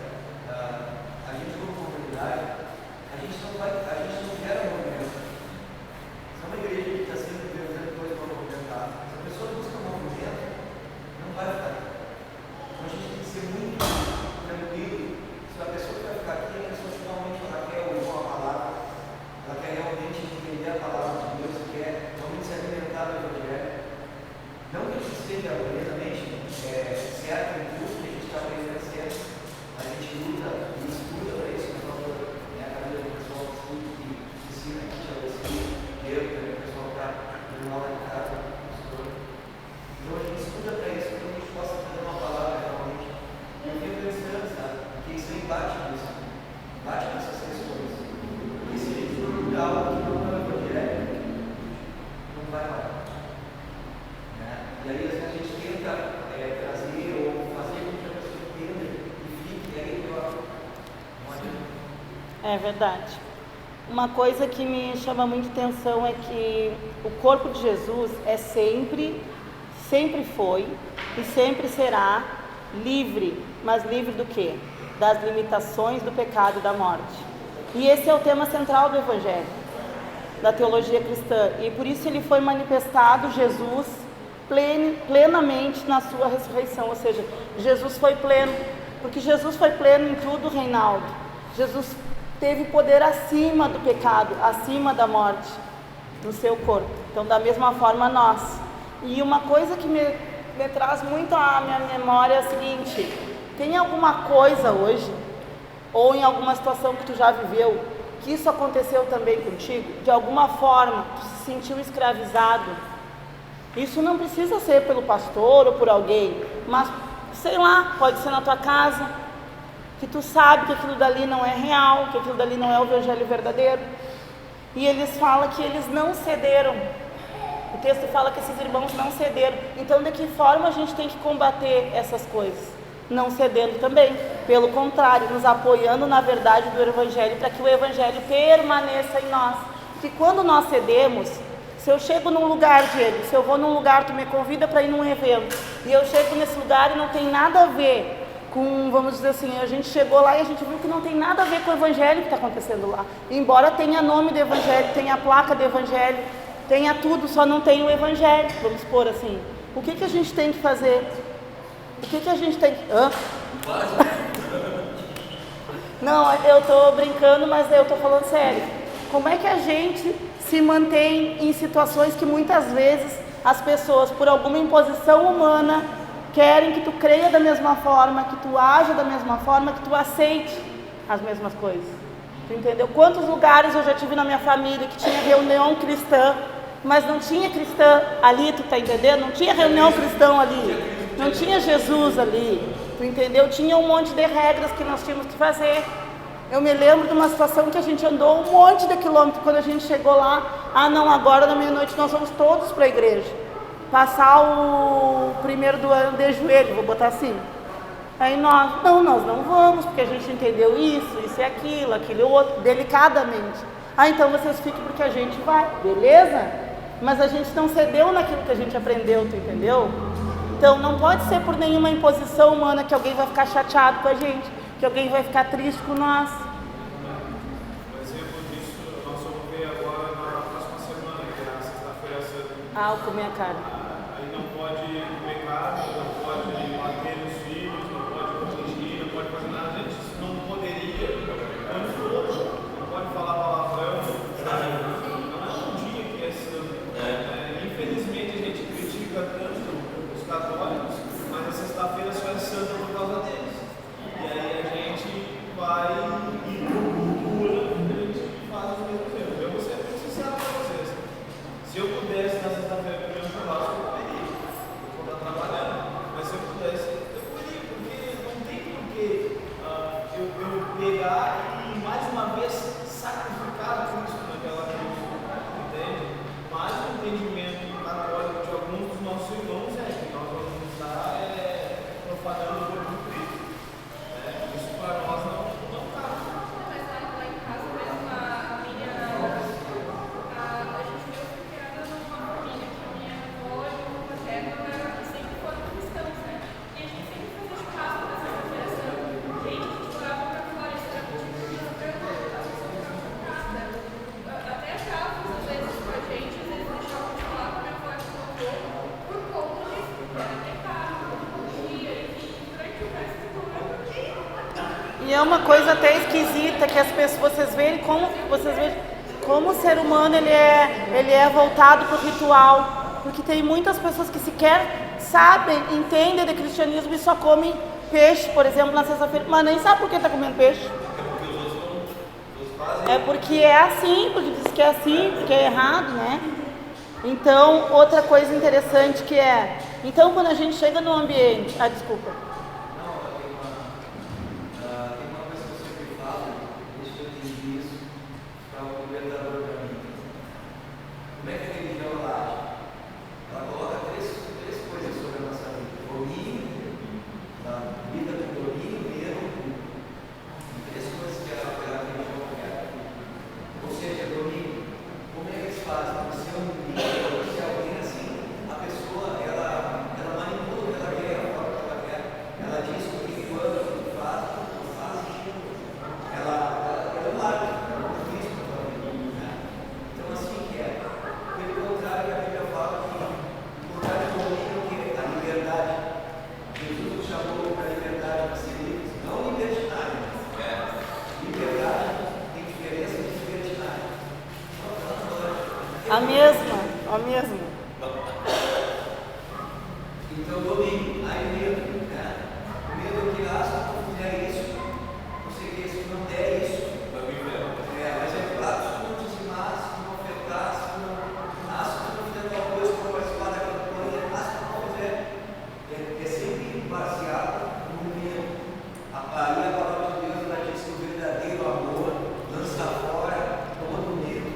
A gente como comunidade, a gente não gera movimento. Se é uma igreja que está sempre vendo coisa para movimentar, se a pessoa busca movimento, não vai ficar aqui. Então a gente tem que ser muito tranquilo. Se a pessoa que vai ficar aqui, a pessoa finalmente ela quer ouvir uma palavra, ela quer realmente entender a palavra de Deus, quer realmente se alimentar do Evangelho. Não que a gente esteja plenamente certo em tudo que a gente está aprendendo certo, a gente luta e estuda para isso, por favor, a cadeira do pessoal que ensina aqui, já vai ser eu também, o pessoal está no aula de casa, então a gente estuda para isso, para que a gente possa fazer uma palavra realmente. E eu fico pensando, sabe, que isso aí bate nisso, bate nessas questões. Porque se a gente for mudar algo que não é o Evangelho, não vai lá. Né? E aí às vezes a gente tenta trazer ou fazer com que a pessoa entenda e fique, e aí não adianta. É verdade. Uma coisa que me chama muito atenção é que o corpo de Jesus sempre foi e sempre será livre. Mas livre do quê? Das limitações do pecado e da morte. E esse é o tema central do Evangelho, da teologia cristã. E por isso ele foi manifestado, Jesus, plenamente na sua ressurreição. Ou seja, Jesus foi pleno. Porque Jesus foi pleno em tudo, Reinaldo. Jesus teve poder acima do pecado, acima da morte, no seu corpo. Então, da mesma forma, nós. E uma coisa que me traz muito à minha memória é a seguinte: tem alguma coisa hoje, ou em alguma situação que tu já viveu, que isso aconteceu também contigo? De alguma forma, tu se sentiu escravizado? Isso não precisa ser pelo pastor ou por alguém, mas, sei lá, pode ser na tua casa, que tu sabe que aquilo dali não é real, que aquilo dali não é o Evangelho verdadeiro. E eles falam que eles não cederam. O texto fala que esses irmãos não cederam. Então, de que forma a gente tem que combater essas coisas? Não cedendo também. Pelo contrário, nos apoiando na verdade do Evangelho, para que o Evangelho permaneça em nós. Porque quando nós cedemos, se eu chego num lugar, Diego, se eu vou num lugar, tu me convida para ir num evento, e eu chego nesse lugar e não tem nada a ver com, vamos dizer assim, a gente chegou lá e a gente viu que não tem nada a ver com o Evangelho que está acontecendo lá. Embora tenha nome do Evangelho, tenha placa do Evangelho, tenha tudo, só não tem o Evangelho, vamos pôr assim. O que a gente tem que fazer? O que a gente tem que... Não, eu estou brincando, mas eu estou falando sério. Como é que a gente se mantém em situações que muitas vezes as pessoas, por alguma imposição humana, querem que tu creia da mesma forma, que tu aja da mesma forma, que tu aceite as mesmas coisas? Tu entendeu? Quantos lugares eu já tive na minha família que tinha reunião cristã, mas não tinha cristã ali, tu tá entendendo? Não tinha reunião cristã ali, não tinha Jesus ali, tu entendeu? Tinha um monte de regras que nós tínhamos que fazer. Eu me lembro de uma situação que a gente andou um monte de quilômetros, quando a gente chegou lá, não, agora na meia-noite nós vamos todos para a igreja, passar o primeiro do ano de joelho, vou botar assim. Aí nós não vamos, porque a gente entendeu isso e aquilo, aquele outro, delicadamente. Então vocês fiquem porque a gente vai, beleza? Mas a gente não cedeu naquilo que a gente aprendeu, tu entendeu? Então não pode ser por nenhuma imposição humana que alguém vai ficar chateado com a gente, que alguém vai ficar triste com nós. Um exemplo disso, nós vamos ver agora na próxima semana, que é a Sexta-feira Santa. O comer a carne. Aí não pode comer carne, não pode bater nos filhos, não pode corrigir, não pode fazer nada. A gente não poderia, não pode falar palavrão, sabe? Não é um dia que é santo. Infelizmente a gente critica tanto os católicos, mas a sexta-feira só é santa por causa deles. E aí a gente vai e procura, a gente faz os mesmos erros. Eu vou ser muito sincero para vocês. Se eu pudesse na sexta-feira comer um churrasco, eu comeria. Eu vou estar trabalhando. Mas se eu pudesse, eu comeria, porque não tem porquê eu pegar e mais uma vez sacrificar por conta disso, porque era pecado, não podia, e durante o resto do ano. E é uma coisa até esquisita que as pessoas, vocês veem como o ser humano ele é voltado para o ritual, porque tem muitas pessoas que sequer sabem, entendem de cristianismo e só comem peixe, por exemplo, na sexta-feira, mas nem sabe por que está comendo peixe. É porque é assim, porque diz que é assim, porque é errado, né? Então, outra coisa interessante que é, então quando a gente chega no ambiente, desculpa. Tem uma coisa que eu sempre falo, desde que eu entendi isso, para o libertador para mim. Como é que a religião ela age? Ela coloca três coisas sobre a nossa vida: domínio, a vida com domínio, medo, três coisas que a religião quer. Ou seja, domínio. Como é que eles fazem? Se é um líder, se é alguém assim, a pessoa ela manipula o que ela quer, a forma que ela quer. Ela diz o que quando, o que faz, o que não faz. Ela é um árbitro, ela não diz para né? Então, assim que é. Pelo contrário, a Bíblia fala que o contrário do domínio que é a liberdade. Jesus nos chamou para a liberdade para ser livres, não libertinário. Liberdade tem diferença de libertinário. A mesma. Então, domínio, aí medo, né? O medo que, se eu fizer isso, não sei o que, se não der isso, mas é claro, se não dizimar, se não ofertar, se não fizer tal coisa para participar da campanha, se não fizer, é sempre baseado no medo. Aí a palavra de Deus ela diz que o verdadeiro amor lança fora todo medo.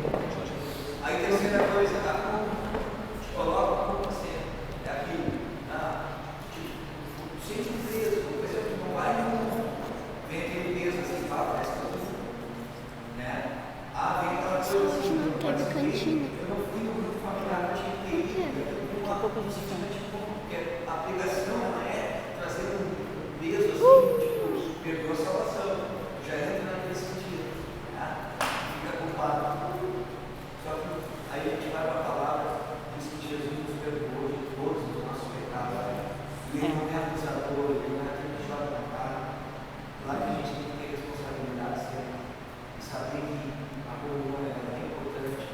Aí a terceira coisa, a culpa. Te coloca a culpa sempre. É aquilo. Sente um peso, por exemplo, não vai no. Vem aquele peso assim, parece que eu né? Vem aquela coisa assim, eu não fui no grupo familiar, não tinha que ir. Porque a pregação não é trazer um peso assim, tipo, perdeu a salvação. Já entra naquele sentido. Fica culpado. Só que aí a gente vai para a palavra, diz que Jesus nos perdoou de todos os nossos pecados. E ele não é acusador, ele não é aquele que joga na cara. Lá que a gente tem que ter responsabilidade sempre. E saber que a comunhão é importante,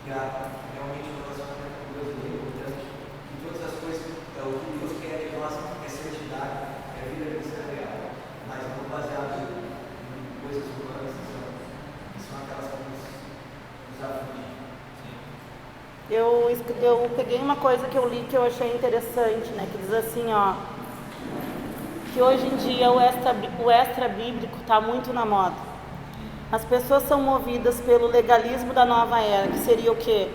que realmente o relacionamento com Deus é importante. E todas as coisas, o que Deus quer de nós é santidade, é vida cristã real. Mas não baseado em coisas humanas, que são aquelas que nos afligem. Eu peguei uma coisa que eu li que eu achei interessante, né? Que diz assim, que hoje em dia o extra bíblico está muito na moda. As pessoas são movidas pelo legalismo da nova era, que seria o quê?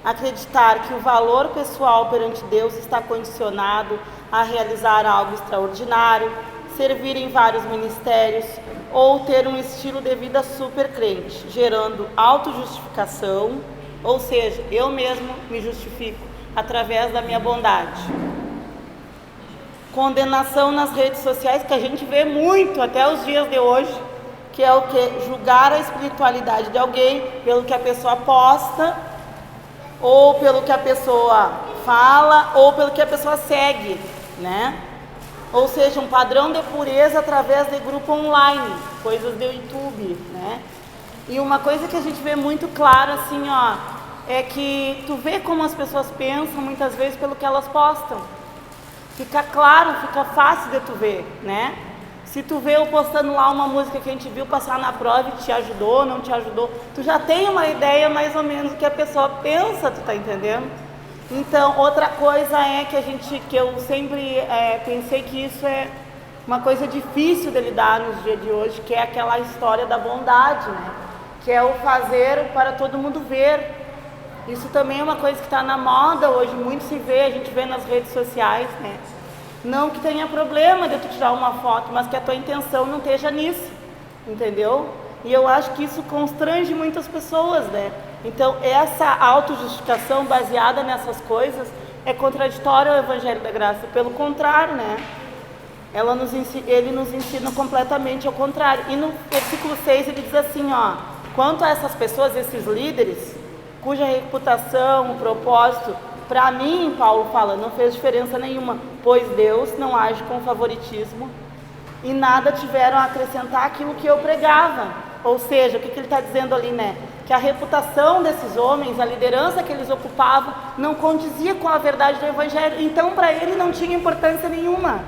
Acreditar que o valor pessoal perante Deus está condicionado a realizar algo extraordinário, servir em vários ministérios ou ter um estilo de vida super crente, gerando autojustificação. Ou seja, eu mesmo me justifico através da minha bondade. Condenação nas redes sociais, que a gente vê muito até os dias de hoje, que é o que? Julgar a espiritualidade de alguém pelo que a pessoa posta, ou pelo que a pessoa fala, ou pelo que a pessoa segue, né? Ou seja, um padrão de pureza através de grupo online, coisas do YouTube, né? E uma coisa que a gente vê muito claro, assim, é que tu vê como as pessoas pensam muitas vezes pelo que elas postam. Fica claro, fica fácil de tu ver, né? Se tu vê eu postando lá uma música que a gente viu passar na prova e te ajudou, não te ajudou, tu já tem uma ideia mais ou menos do que a pessoa pensa, tu tá entendendo? Então, outra coisa é que eu sempre pensei que isso é uma coisa difícil de lidar nos dias de hoje, que é aquela história da bondade, né? Que é o fazer para todo mundo ver. Isso também é uma coisa que está na moda hoje, muito se vê, a gente vê nas redes sociais, né? Não que tenha problema de tu tirar uma foto, mas que a tua intenção não esteja nisso, entendeu? E eu acho que isso constrange muitas pessoas, né? Então, essa autojustificação baseada nessas coisas é contraditória ao Evangelho da Graça. Pelo contrário, né? Ele nos ensina completamente ao contrário. E no versículo 6 ele diz assim, quanto a essas pessoas, esses líderes, cuja reputação, o propósito Para mim, Paulo fala, não fez diferença nenhuma, pois Deus não age com favoritismo e nada tiveram a acrescentar aquilo que eu pregava. Ou seja, o que ele está dizendo ali, né? Que a reputação desses homens, a liderança que eles ocupavam, não condizia com a verdade do Evangelho. Então, para ele não tinha importância nenhuma.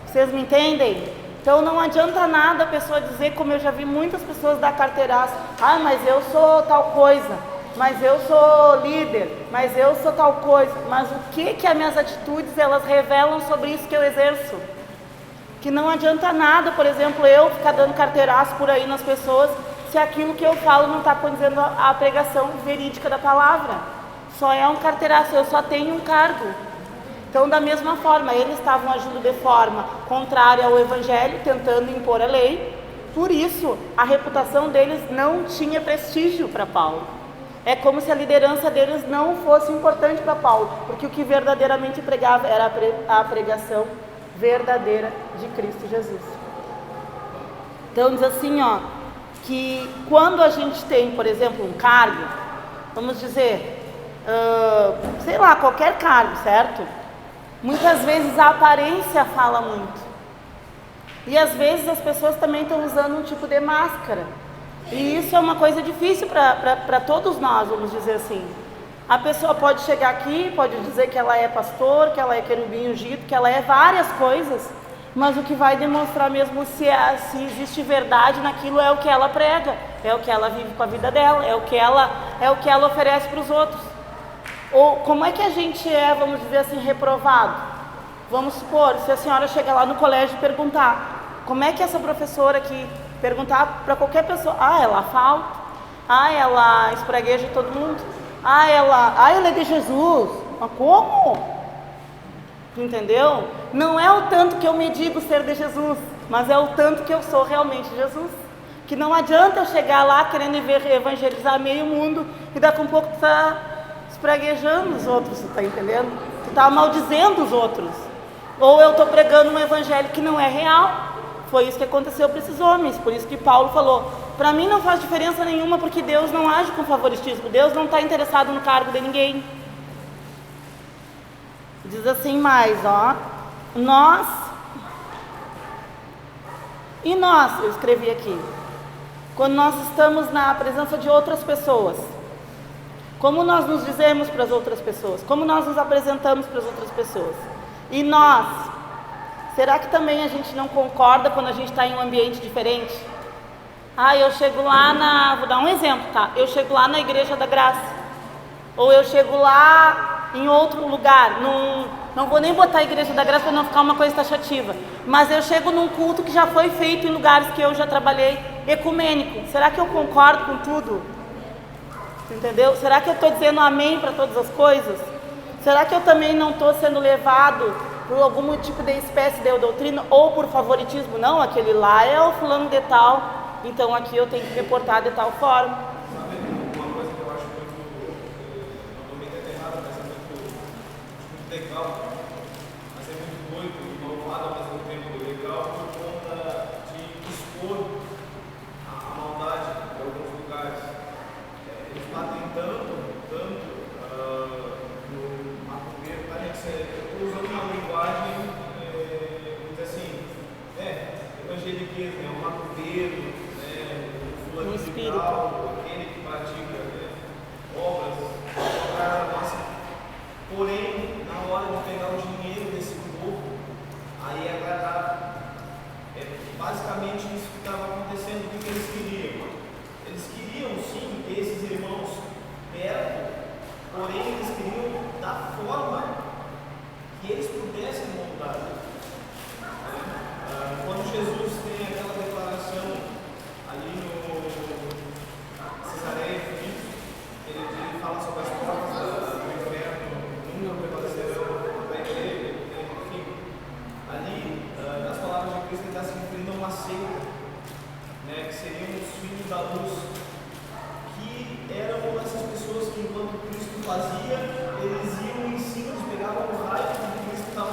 Vocês me entendem? Então, não adianta nada a pessoa dizer, como eu já vi muitas pessoas dar carteiraço, ah, mas eu sou tal coisa, mas eu sou líder, mas eu sou tal coisa. Mas o que as minhas atitudes, elas revelam sobre isso que eu exerço? Que não adianta nada, por exemplo, eu ficar dando carteiraço por aí nas pessoas, se aquilo que eu falo não está condizendo à pregação verídica da palavra. Só é um carteiraço, eu só tenho um cargo. Então, da mesma forma, eles estavam agindo de forma contrária ao Evangelho, tentando impor a lei. Por isso, a reputação deles não tinha prestígio para Paulo. É como se a liderança deles não fosse importante para Paulo, porque o que verdadeiramente pregava era a pregação verdadeira de Cristo Jesus. Então diz assim, ó, que quando a gente tem, por exemplo, um cargo, vamos dizer, sei lá, qualquer cargo, certo? Muitas vezes a aparência fala muito. E às vezes as pessoas também estão usando um tipo de máscara. E isso é uma coisa difícil para todos nós, vamos dizer assim. A pessoa pode chegar aqui, pode dizer que ela é pastor, que ela é querubim ungido, que ela é várias coisas, mas o que vai demonstrar mesmo se existe verdade naquilo é o que ela prega, é o que ela vive com a vida dela, é o que ela oferece para os outros. Ou como é que a gente é, vamos dizer assim, reprovado? Vamos supor, se a senhora chegar lá no colégio e perguntar, como é que essa professora aqui, perguntar para qualquer pessoa, ela falta, ela espragueja todo mundo, ela é de Jesus. Mas como? Entendeu? Não é o tanto que eu me digo ser de Jesus, mas é o tanto que eu sou realmente Jesus. Que não adianta eu chegar lá querendo evangelizar meio mundo e daqui a pouco tu tá espraguejando os outros, tu tá entendendo? Tu tá maldizendo os outros. Ou eu tô pregando um evangelho que não é real. Foi isso que aconteceu para esses homens. Por isso que Paulo falou, para mim não faz diferença nenhuma, porque Deus não age com favoritismo. Deus não está interessado no cargo de ninguém. Diz assim mais, ó. Nós, eu escrevi aqui, quando nós estamos na presença de outras pessoas, como nós nos dizemos para as outras pessoas, como nós nos apresentamos para as outras pessoas. E nós, será que também a gente não concorda quando a gente está em um ambiente diferente? Eu chego lá vou dar um exemplo, tá? Eu chego lá na Igreja da Graça, ou eu chego lá em outro lugar, não vou nem botar a Igreja da Graça para não ficar uma coisa taxativa, mas eu chego num culto que já foi feito em lugares que eu já trabalhei, ecumênico. Será que eu concordo com tudo? Entendeu? Será que eu estou dizendo amém para todas as coisas? Será que eu também não estou sendo levado por algum tipo de espécie de doutrina ou por favoritismo? Não, aquele lá é o fulano de tal, então aqui eu tenho que me portar de tal forma. Sabe, uma coisa que eu acho muito, não estou bem errado, mas é muito legal, mas é muito doido e malvado ao mesmo tempo legal por conta de expor a maldade em alguns lugares. Eles batem tanto no macumbeiro, tá, gente? Eu estou usando uma linguagem, vamos dizer assim, evangeliquez, né? O macumbeiro, o fulano de tal, aquele que pratica obras para a nossa. Porém, na hora de pegar o dinheiro desse povo, aí é agradável. Basicamente isso que estava acontecendo, o que eles queriam? Eles queriam sim ter esses irmãos perto, porém eles queriam da forma que eles pudessem moldar. Quando Jesus tem aquela declaração ali no Cesareia de Filipe, ele fala sobre as portas do inferno, nunca prevalecerão da igreja, enfim. Ali, nas palavras de Cristo, ele está se referindo a uma seita, né, que seriam os filhos da luz, que eram essas pessoas que, enquanto Cristo fazia, eles iam em cima, eles pegavam o raio que Cristo estava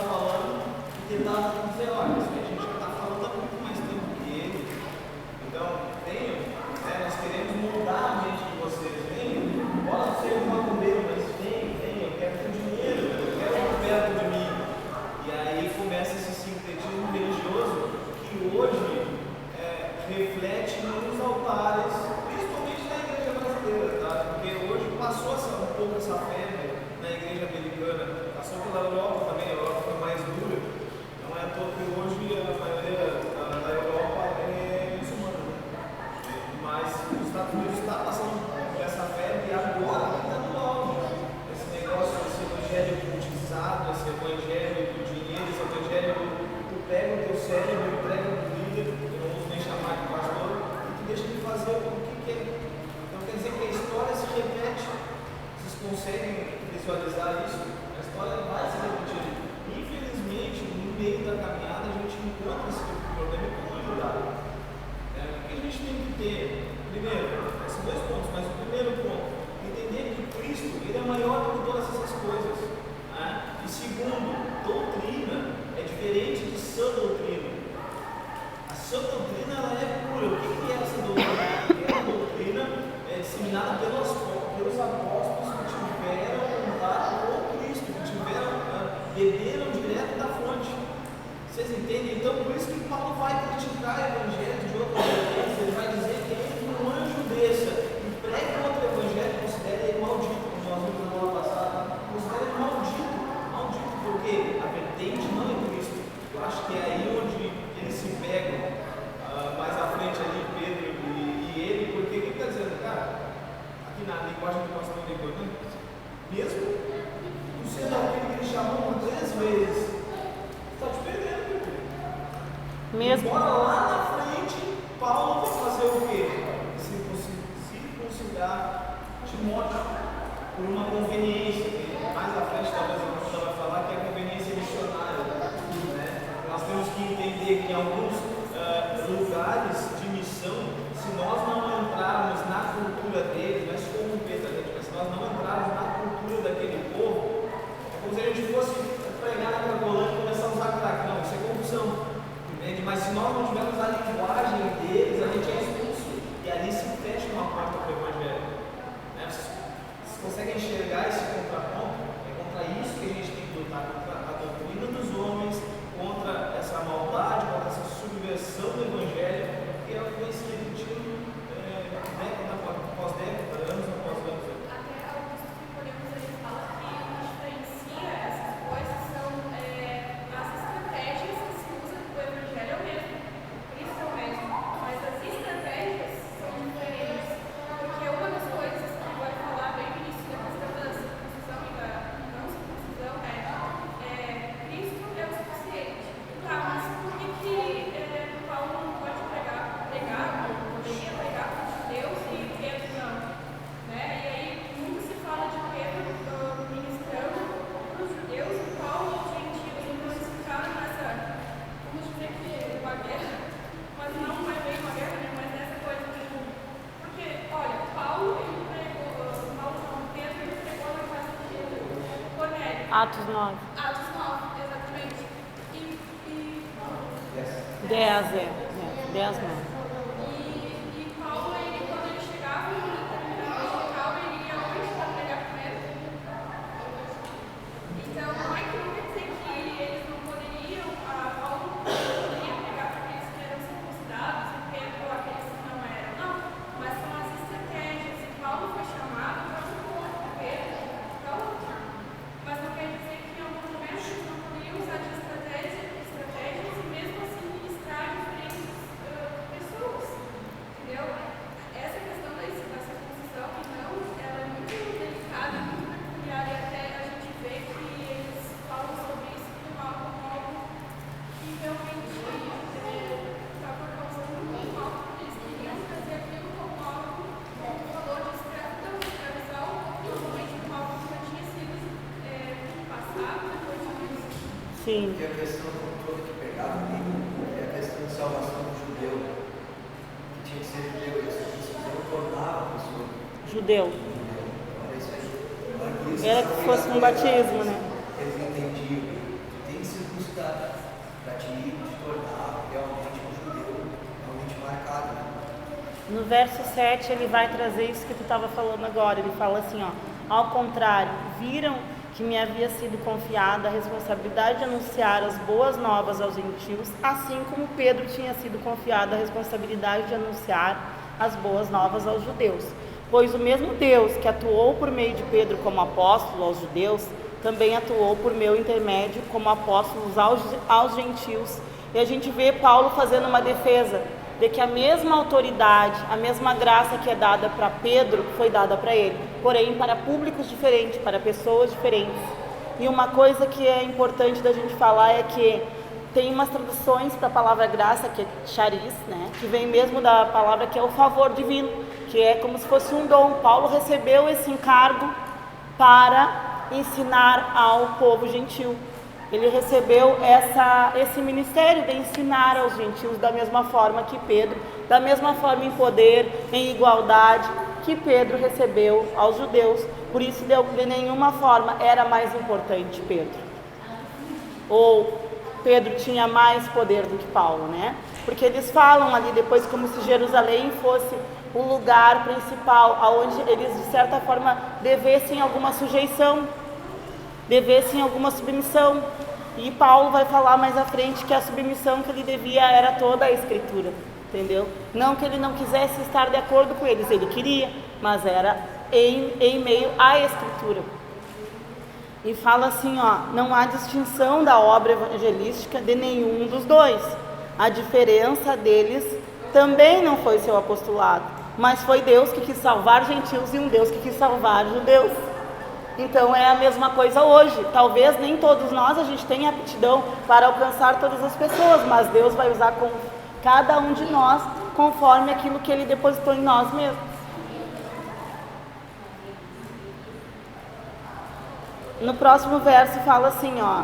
da caminhada a gente encontra esse tipo de problema e como ajudar. O que a gente tem que ter? Primeiro, esses dois pontos, mas o primeiro ponto, entender que Cristo ele é maior do que todas essas coisas. E segundo, doutrina é diferente de sã doutrina. A sã doutrina ela é pura. O que é essa doutrina? É a doutrina disseminada pelos apóstolos que tiveram contato com Cristo, que beberam direto da fonte. Vocês entendem? Então, por isso que Paulo vai criticar o evangelho de outras vezes. Ele vai dizer que um anjo desça e pregue outro evangelho, considera ele maldito, como nós vimos na aula passada. Considera ele maldito. Maldito porque a vertente não é Cristo. Eu acho que é aí onde eles se pegam mais à frente ali, Pedro e ele, porque o que está dizendo, cara? Aqui na linguagem do pastor Igor, né? Mesmo o sendo aquele que ele chamou por 3 vezes, está te perdendo, Mesmo. Embora lá na frente, Paulo vai fazer o quê? Circuncidar Timóteo por uma conveniência. Mais à frente, talvez a gente vai falar que é a conveniência missionária. Nós temos que entender que em alguns lugares de missão, se nós não entrarmos na cultura deles, não é se corromper, mas se nós não entrarmos na cultura daquele povo, é como se a gente fosse pregar na Cracolândia e começar a usar crack. Não, isso é corrupção. Entende? Mas se nós não tivermos a linguagem deles, a gente é expulso. E ali se fecha uma porta para o Evangelho. Vocês conseguem enxergar esse contraponto? É contra isso que a gente tem que lutar, contra a doutrina dos homens, contra essa maldade, contra essa subversão do Evangelho, que é o que vem se repetindo década após década, anos após anos. Até Augusto Nicodemos ele fala que o que diferencia essas coisas são as estratégias que se usam do Evangelho é o mesmo, Cristo é o mesmo, mas as estratégias são diferentes, porque uma das coisas que eu vou falar bem no início da questão da circuncisão e da não circuncisão Cristo é o suficiente. Tá, mas por que Paulo não pode poderia pregar para os judeus e Pedro não? Né? E aí muito se fala de Pedro ministrando para os judeus e Paulo aos gentios. Então eles ficaram nessa, vamos dizer que uma guerra, mas não é bem uma guerra, né? Mas nessa coisa tipo, porque, olha, Pedro ele pregou na casa de Cornélio. Atos 9. Atos 9, exatamente. E 10, 10 não. E Paulo, quando ele chegava no local, ele ia onde para pregar primeiro? Então, não é que não quer dizer que eles não poderiam, Paulo não poderia pregar para aqueles que eram circuncidados e Pedro aqueles que não eram, não. Mas são as estratégias. E Paulo foi chamado para um ponto, Pedro para outro. Mas não quer dizer que em algum momento eles não poderiam usar de estratégias e mesmo assim ministrar diferentes pessoas, entendeu? Essa questão da circuncisão, então, ela é muito delicada, muito peculiar e até a gente vê que eles falam sobre isso como algo que realmente está causando muito mal. Eles queriam trazer aquilo como algo, como falou, de escravidão, escravizar totalmente como algo que já tinha sido passado depois disso. Sim. Porque a questão toda que pegava comigo é a questão de salvação do judeu, que tinha que ser judeu, e a circuncisão tornava a pessoa Judeu. judeu. Era isso aí. Por isso Era que fosse um batismo, né? Eles entendiam, tu tem que circuncidar para te tornar realmente um judeu, realmente marcado, né? No verso 7 ele vai trazer isso que tu estava falando agora. Ele fala assim, ó, ao contrário, viram que me havia sido confiada a responsabilidade de anunciar as boas novas aos gentios, assim como Pedro tinha sido confiado a responsabilidade de anunciar as boas novas aos judeus. Pois o mesmo Deus que atuou por meio de Pedro como apóstolo aos judeus, também atuou por meu intermédio como apóstolos aos gentios. E a gente vê Paulo fazendo uma defesa de que a mesma autoridade, a mesma graça que é dada para Pedro, foi dada para ele, porém para públicos diferentes, para pessoas diferentes. E uma coisa que é importante da gente falar é que tem umas traduções da palavra graça, que é charis, né, que vem mesmo da palavra que é o favor divino, que é como se fosse um dom. Paulo recebeu esse encargo para ensinar ao povo gentil. ele recebeu esse ministério de ensinar aos gentios da mesma forma que Pedro, da mesma forma em poder, em igualdade que Pedro recebeu aos judeus. Por isso, de nenhuma forma era mais importante Pedro. Ou Pedro tinha mais poder do que Paulo, né? Porque eles falam ali depois como se Jerusalém fosse o lugar principal, aonde eles de certa forma devessem alguma sujeição, devessem alguma submissão. E Paulo vai falar mais à frente que a submissão que ele devia era toda a Escritura, entendeu? Não que ele não quisesse estar de acordo com eles, ele queria, mas era em meio à Escritura. E fala assim, ó, não há distinção da obra evangelística de nenhum dos dois. A diferença deles também não foi seu apostolado, mas foi Deus que quis salvar gentios e um Deus que quis salvar judeus. Então é a mesma coisa hoje. Talvez nem todos nós a gente tenha aptidão para alcançar todas as pessoas, mas Deus vai usar com cada um de nós conforme aquilo que Ele depositou em nós mesmos. No próximo verso fala assim, ó,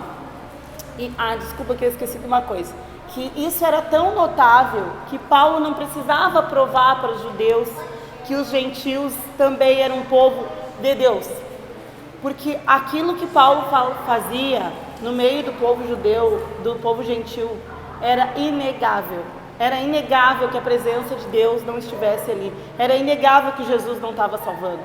desculpa que eu esqueci de uma coisa, que isso era tão notável que Paulo não precisava provar para os judeus que os gentios também eram um povo de Deus, porque aquilo que Paulo fazia no meio do povo judeu, do povo gentil, era inegável. Era inegável que a presença de Deus não estivesse ali, era inegável que Jesus não estava salvando.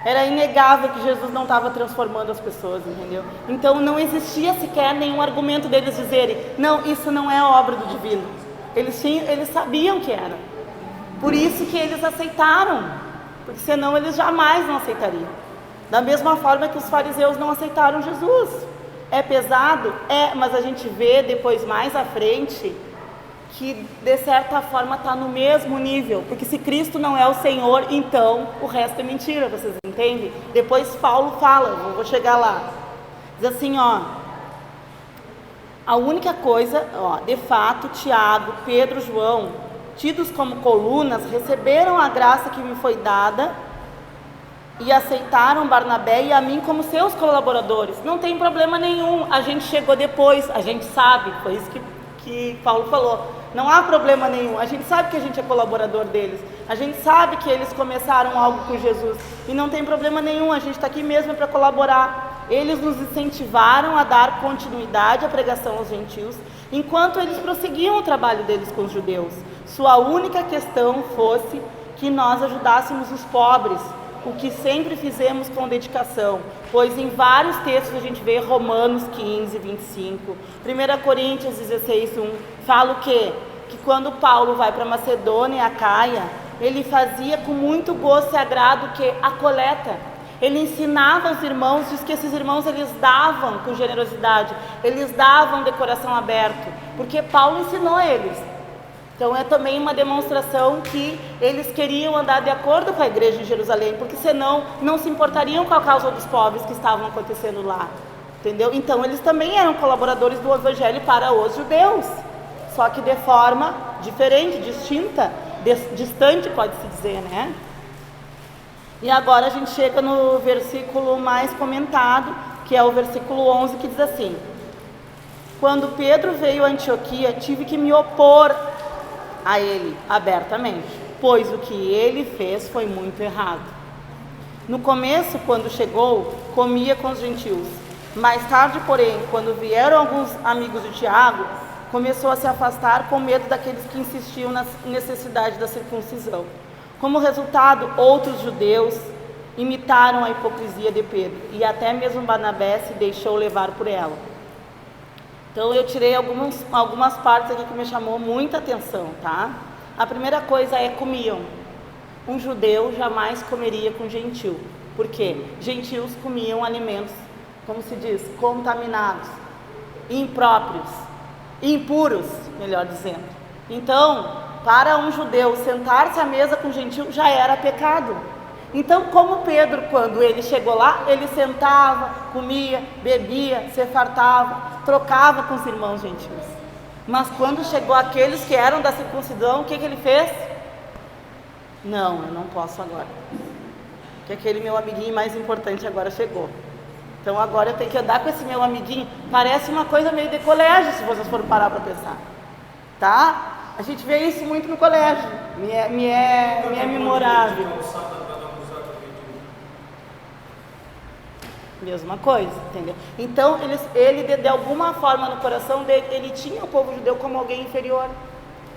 Era inegável que Jesus não estava transformando as pessoas, entendeu? Então não existia sequer nenhum argumento deles dizerem, não, isso não é obra do divino. Eles sabiam que era. Por isso que eles aceitaram, porque senão eles jamais não aceitariam. Da mesma forma que os fariseus não aceitaram Jesus. É pesado? É, mas a gente vê depois mais à frente que de certa forma está no mesmo nível, porque se Cristo não é o Senhor, então o resto é mentira, vocês entendem? Depois Paulo fala, vou chegar lá, diz assim, ó, a única coisa, ó, de fato, Tiago, Pedro, João, tidos como colunas, receberam a graça que me foi dada e aceitaram Barnabé e a mim como seus colaboradores. Não tem problema nenhum, a gente chegou depois, a gente sabe, foi isso que Paulo falou. Não há problema nenhum, a gente sabe que a gente é colaborador deles, a gente sabe que eles começaram algo com Jesus e não tem problema nenhum, a gente está aqui mesmo para colaborar. Eles nos incentivaram a dar continuidade à pregação aos gentios, enquanto eles prosseguiam o trabalho deles com os judeus. Sua única questão fosse que nós ajudássemos os pobres, o que sempre fizemos com dedicação, pois em vários textos a gente vê Romanos 15, 25, 1 Coríntios 16, 1, fala o quê? Que quando Paulo vai para Macedônia e Acaia, ele fazia com muito gosto e agrado o quê? A coleta. Ele ensinava os irmãos, diz que esses irmãos eles davam com generosidade, eles davam de coração aberto, porque Paulo ensinou eles. Então é também uma demonstração que eles queriam andar de acordo com a igreja de Jerusalém, porque senão não se importariam com a causa dos pobres que estavam acontecendo lá, entendeu? Então eles também eram colaboradores do evangelho para os judeus, só que de forma diferente, distinta, distante pode-se dizer, né? E agora a gente chega no versículo mais comentado, que é o versículo 11, que diz assim: quando Pedro veio a Antioquia, tive que me opor a ele abertamente, pois o que ele fez foi muito errado. No começo, quando chegou, comia com os gentios. Mais tarde, porém, quando vieram alguns amigos de Tiago, começou a se afastar com medo daqueles que insistiam na necessidade da circuncisão. Como resultado, outros judeus imitaram a hipocrisia de Pedro, e até mesmo Barnabé se deixou levar por ela. Então eu tirei algumas partes aqui que me chamou muita atenção, tá? A primeira coisa é comiam. Um judeu jamais comeria com gentil. Por quê? Gentios comiam alimentos, como se diz, contaminados, impróprios, impuros, melhor dizendo. Então, para um judeu sentar-se à mesa com gentil já era pecado. Então, como Pedro, quando ele chegou lá, ele sentava, comia, bebia, se fartava, trocava com os irmãos gentios. Mas quando chegou aqueles que eram da circuncisão, o que ele fez? Não, eu não posso agora, porque aquele meu amiguinho mais importante agora chegou. Então agora eu tenho que andar com esse meu amiguinho. Parece uma coisa meio de colégio, se vocês forem parar para pensar. Tá? A gente vê isso muito no colégio. Me é memorável. Mesma coisa, entendeu? Então ele de alguma forma no coração dele, ele tinha o povo judeu como alguém inferior.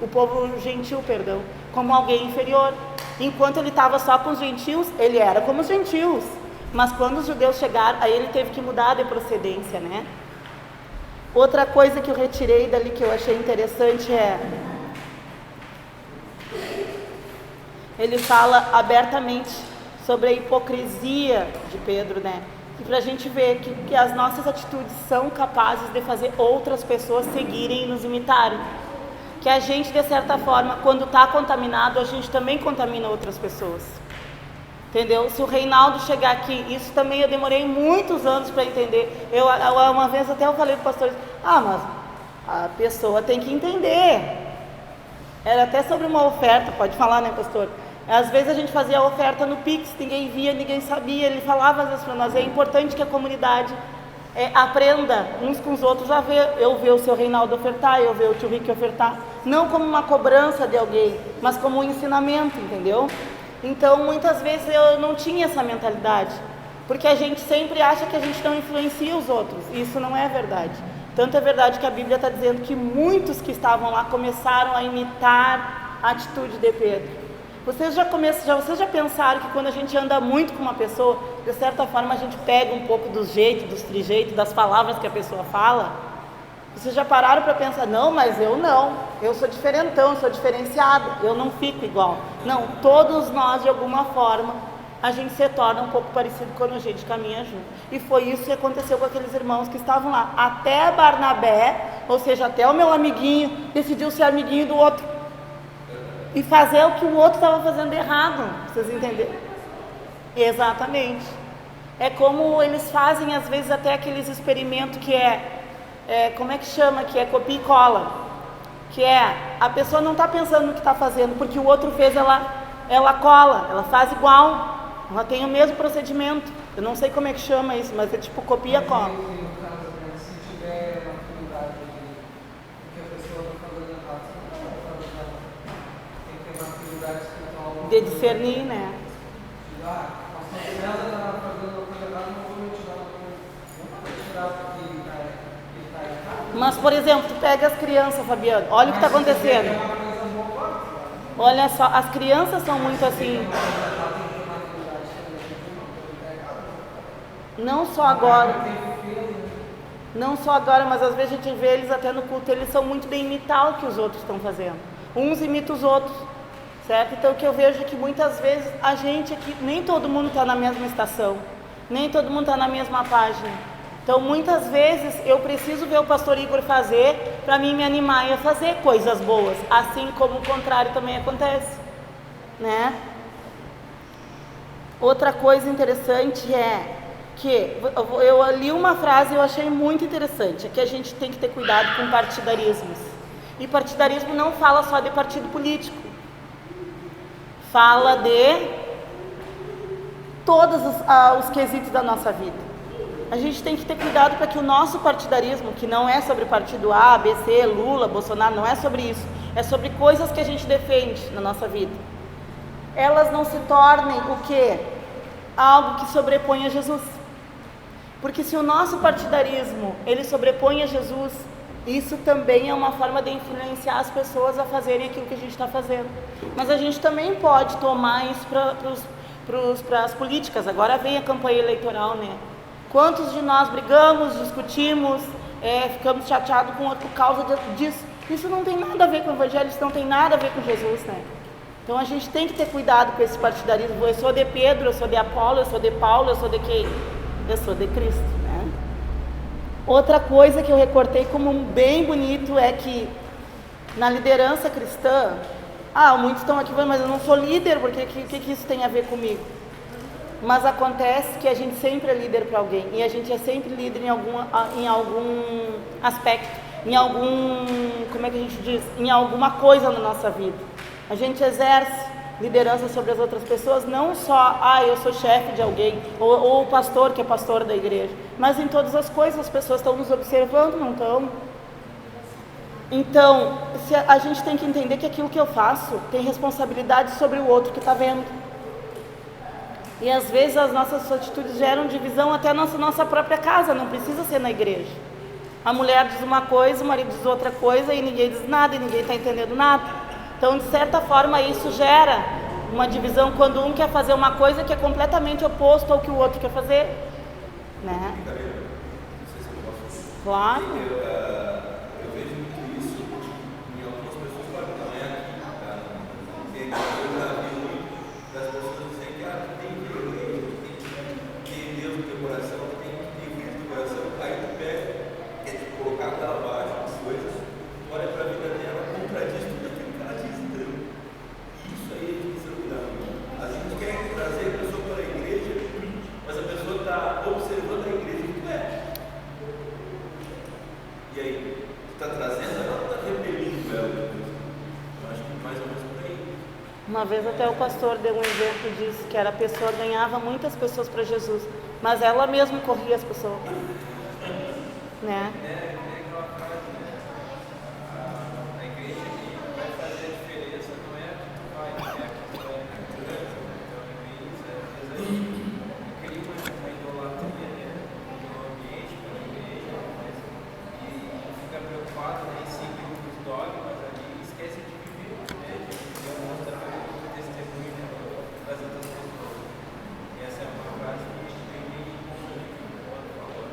O povo gentil, perdão, como alguém inferior. Enquanto ele estava só com os gentios, ele era como os gentios. Mas quando os judeus chegaram, aí ele teve que mudar de procedência, né? Outra coisa que eu retirei dali que eu achei interessante é... Ele fala abertamente sobre a hipocrisia de Pedro, né? E para a gente ver que as nossas atitudes são capazes de fazer outras pessoas seguirem e nos imitarem. Que a gente, de certa forma, quando está contaminado, a gente também contamina outras pessoas. Entendeu? Se o Reinaldo chegar aqui, isso também eu demorei muitos anos para entender. Uma vez até eu falei para o pastor, mas a pessoa tem que entender. Era até sobre uma oferta, pode falar, né, pastor? Às vezes a gente fazia a oferta no Pix, ninguém via, ninguém sabia. Ele falava às vezes para nós, é importante que a comunidade aprenda uns com os outros a ver. Eu ver o seu Reinaldo ofertar, eu ver o tio Rick ofertar. Não como uma cobrança de alguém, mas como um ensinamento, entendeu? Então, muitas vezes eu não tinha essa mentalidade, porque a gente sempre acha que a gente não influencia os outros, e isso não é verdade. Tanto é verdade que a Bíblia está dizendo que muitos que estavam lá começaram a imitar a atitude de Pedro. Vocês já pensaram que quando a gente anda muito com uma pessoa, de certa forma a gente pega um pouco dos jeitos, dos trejeitos, das palavras que a pessoa fala? Vocês já pararam para pensar, não, mas eu não, eu sou diferentão, eu sou diferenciado, eu não fico igual. Não, todos nós de alguma forma, a gente se torna um pouco parecido quando a gente caminha junto. E foi isso que aconteceu com aqueles irmãos que estavam lá. Até Barnabé, ou seja, até o meu amiguinho, decidiu ser amiguinho do outro. E fazer o que o outro estava fazendo errado, vocês entenderam? Exatamente. É como eles fazem às vezes até aqueles experimentos que como é que chama? Que é copia e cola. Que a pessoa não está pensando no que está fazendo, porque o outro fez, ela cola, ela faz igual, ela tem o mesmo procedimento. Eu não sei como é que chama isso, mas é tipo copia e cola. Se tiver uma afinidade do que a pessoa está fazendo errado, você não está fazendo errado. Tem que ter uma afinidade espiritual. De discernir, né? Pastor César está fazendo uma coisa errada, não vou me tirar uma coisa. Não vou me tirar porque ele está errado. Mas, por exemplo, tu pega as crianças, Fabiano, olha o que está acontecendo. Olha só, as crianças são muito assim. Não só agora, mas às vezes a gente vê eles até no culto, eles são muito de imitar o que os outros estão fazendo. Uns imitam os outros, certo? Então o que eu vejo é que muitas vezes a gente aqui, nem todo mundo está na mesma estação, nem todo mundo está na mesma página. Então muitas vezes eu preciso ver o pastor Igor fazer para mim me animar a fazer coisas boas, assim como o contrário também acontece, né? Outra coisa interessante é que eu li uma frase e eu achei muito interessante, é que a gente tem que ter cuidado com partidarismos. E partidarismo não fala só de partido político, fala de todos os quesitos da nossa vida. A gente tem que ter cuidado para que o nosso partidarismo, que não é sobre partido A, B, C, Lula, Bolsonaro, não é sobre isso, é sobre coisas que a gente defende na nossa vida. Elas não se tornem o quê? Algo que sobrepõe a Jesus. Porque se o nosso partidarismo, ele sobrepõe a Jesus, isso também é uma forma de influenciar as pessoas a fazerem aquilo que a gente está fazendo. Mas a gente também pode tomar isso para as políticas. Agora vem a campanha eleitoral, né? Quantos de nós brigamos, discutimos, ficamos chateados por causa disso? Isso não tem nada a ver com o Evangelho, isso não tem nada a ver com Jesus, né? Então a gente tem que ter cuidado com esse partidarismo. Eu sou de Pedro, eu sou de Apolo, eu sou de Paulo, eu sou de quem? Eu sou de Cristo, né? Outra coisa que eu recortei como bem bonito é que na liderança cristã, muitos estão aqui falando, mas eu não sou líder, porque o que isso tem a ver comigo? Mas acontece que a gente sempre é líder para alguém, e a gente é sempre líder em algum aspecto, como é que a gente diz? Em alguma coisa na nossa vida. A gente exerce liderança sobre as outras pessoas, não só, eu sou chefe de alguém, ou o pastor que é pastor da igreja. Mas em todas as coisas as pessoas estão nos observando, não estão? Então, a gente tem que entender que aquilo que eu faço tem responsabilidade sobre o outro que está vendo. E às vezes as nossas atitudes geram divisão até na nossa própria casa, não precisa ser na igreja. A mulher diz uma coisa, o marido diz outra coisa e ninguém diz nada e ninguém está entendendo nada. Então, de certa forma, isso gera uma divisão quando um quer fazer uma coisa que é completamente oposto ao que o outro quer fazer, né? Claro. Eu vejo muito isso em algumas pessoas, claro que não é aqui, tá? Porque eu já vi muito das pessoas dizendo que tem que ter igreja, tem que ter Deus no teu coração, tem que ter Cristo no teu coração. Aí tu pega, quer te colocar para baixo as coisas, olha para a vida dela, contradiz tudo aquilo que ela diz. Então, isso aí a gente precisa cuidar. A gente quer trazer a pessoa para a igreja, mas a pessoa está observando a igreja que tu é. E aí, está trazendo ela ou está repelindo ela? Eu acho que mais ou menos por aí. Uma vez até o pastor deu um exemplo, disse que era a pessoa ganhava muitas pessoas para Jesus, mas ela mesma corria as pessoas, né? Aquela frase, né? A igreja que vai fazer a diferença não é a que tu vai, é a que tu vai. Então, às vezes, cria uma idolatria, né? No ambiente, pela igreja, mas fica preocupado, né, em seguir os dogmas ali e esquece de viver, né? De demonstrar o testemunho, né, das outras pessoas. E essa é uma frase que a gente tem que confundir quando falou.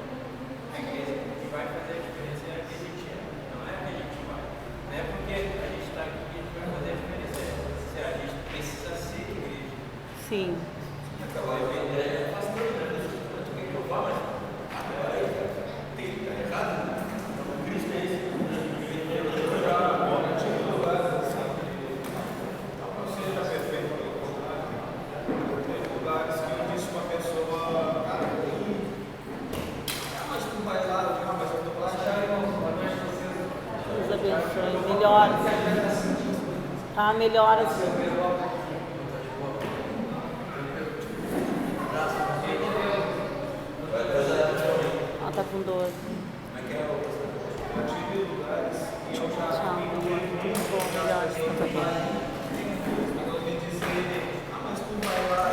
A igreja que vai fazer a diferença é a que a gente é, não é a que a gente vai. Não é porque a gente está aqui que a gente vai fazer a diferença, a gente precisa ser igreja. Sim. Aquela ideia faz tudo, né? Tu quer que eu vá, mas agora tem que estar errado, né? Cristo é esse. Não seja perfeito, pelo contrário. Tem lugares que eu disse uma pessoa, cara, mas tu vai lá, mas eu tô lá já, Deus abençoe. Melhoras. Tá, melhoras. Ela tá com 12. eu tive lugares e eu já Tchau. Muito bom, melhoras. Tá bem. eu ouvi dizer, mas tu vai lá,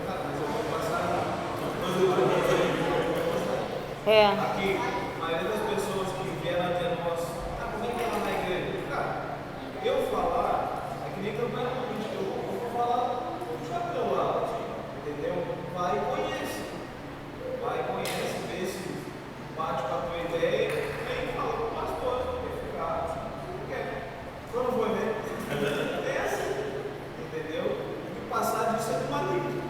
cara, mas eu vou passar. É. Aqui, a maioria das pessoas que vieram até nós, como é que ela na igreja? Cara, eu falar, é que nem campanha política, eu vou falar, vou puxar pro meu lado, entendeu? Vai e conhece, vê se bate com a tua ideia, vem e fala com o pastor, vai ficar, quando for ver, é assim, entendeu? E passar disso é do marido.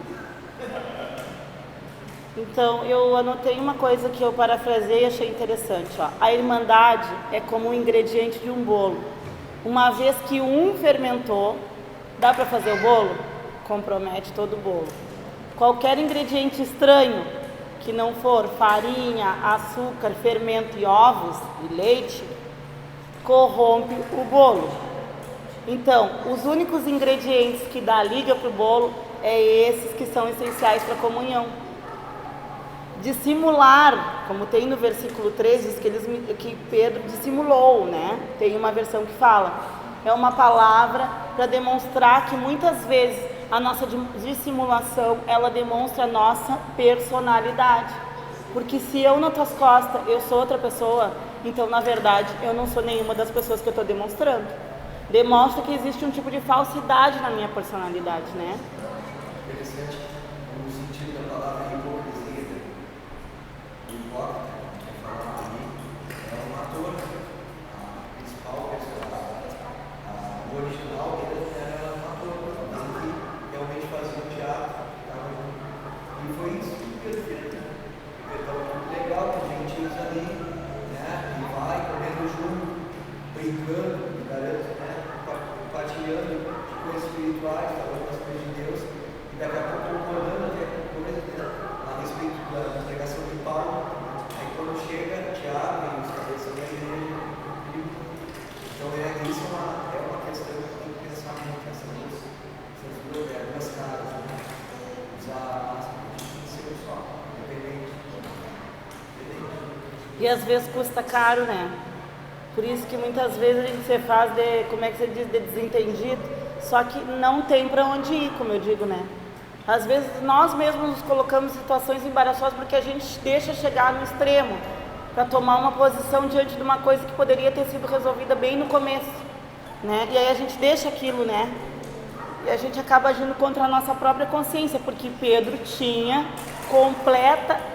Então, eu anotei uma coisa que eu parafrasei e achei interessante. Ó. A irmandade é como um ingrediente de um bolo. Uma vez que um fermentou, dá para fazer o bolo? Compromete todo o bolo. Qualquer ingrediente estranho, que não for farinha, açúcar, fermento e ovos e leite, corrompe o bolo. Então, os únicos ingredientes que dá liga para o bolo é esses que são essenciais para a comunhão. Dissimular, como tem no versículo 13, diz que Pedro dissimulou, né? Tem uma versão que fala. É uma palavra para demonstrar que muitas vezes a nossa dissimulação, ela demonstra a nossa personalidade. Porque se eu nas tuas costas, eu sou outra pessoa, então na verdade eu não sou nenhuma das pessoas que eu estou demonstrando. Demonstra que existe um tipo de falsidade na minha personalidade, né? Interessante no sentido da palavra hipocrisia. O hipócrita, que é falado ali, é um ator. A principal personagem, o original dele era um ator, alguém que realmente fazia o teatro. E foi isso que Pedro fez. Então, legal, tem gentios ali, né? E vai correndo junto, brincando, garanto, né? Compartilhando de coisas espirituais, falando das coisas de Deus. E às vezes custa caro, né? Por isso que muitas vezes a gente se faz de, como é que você diz, de desentendido, só que não tem para onde ir, como eu digo, né? Às vezes nós mesmos nos colocamos em situações embaraçosas porque a gente deixa chegar no extremo para tomar uma posição diante de uma coisa que poderia ter sido resolvida bem no começo, né? E aí a gente deixa aquilo, né? E a gente acaba agindo contra a nossa própria consciência, porque Pedro tinha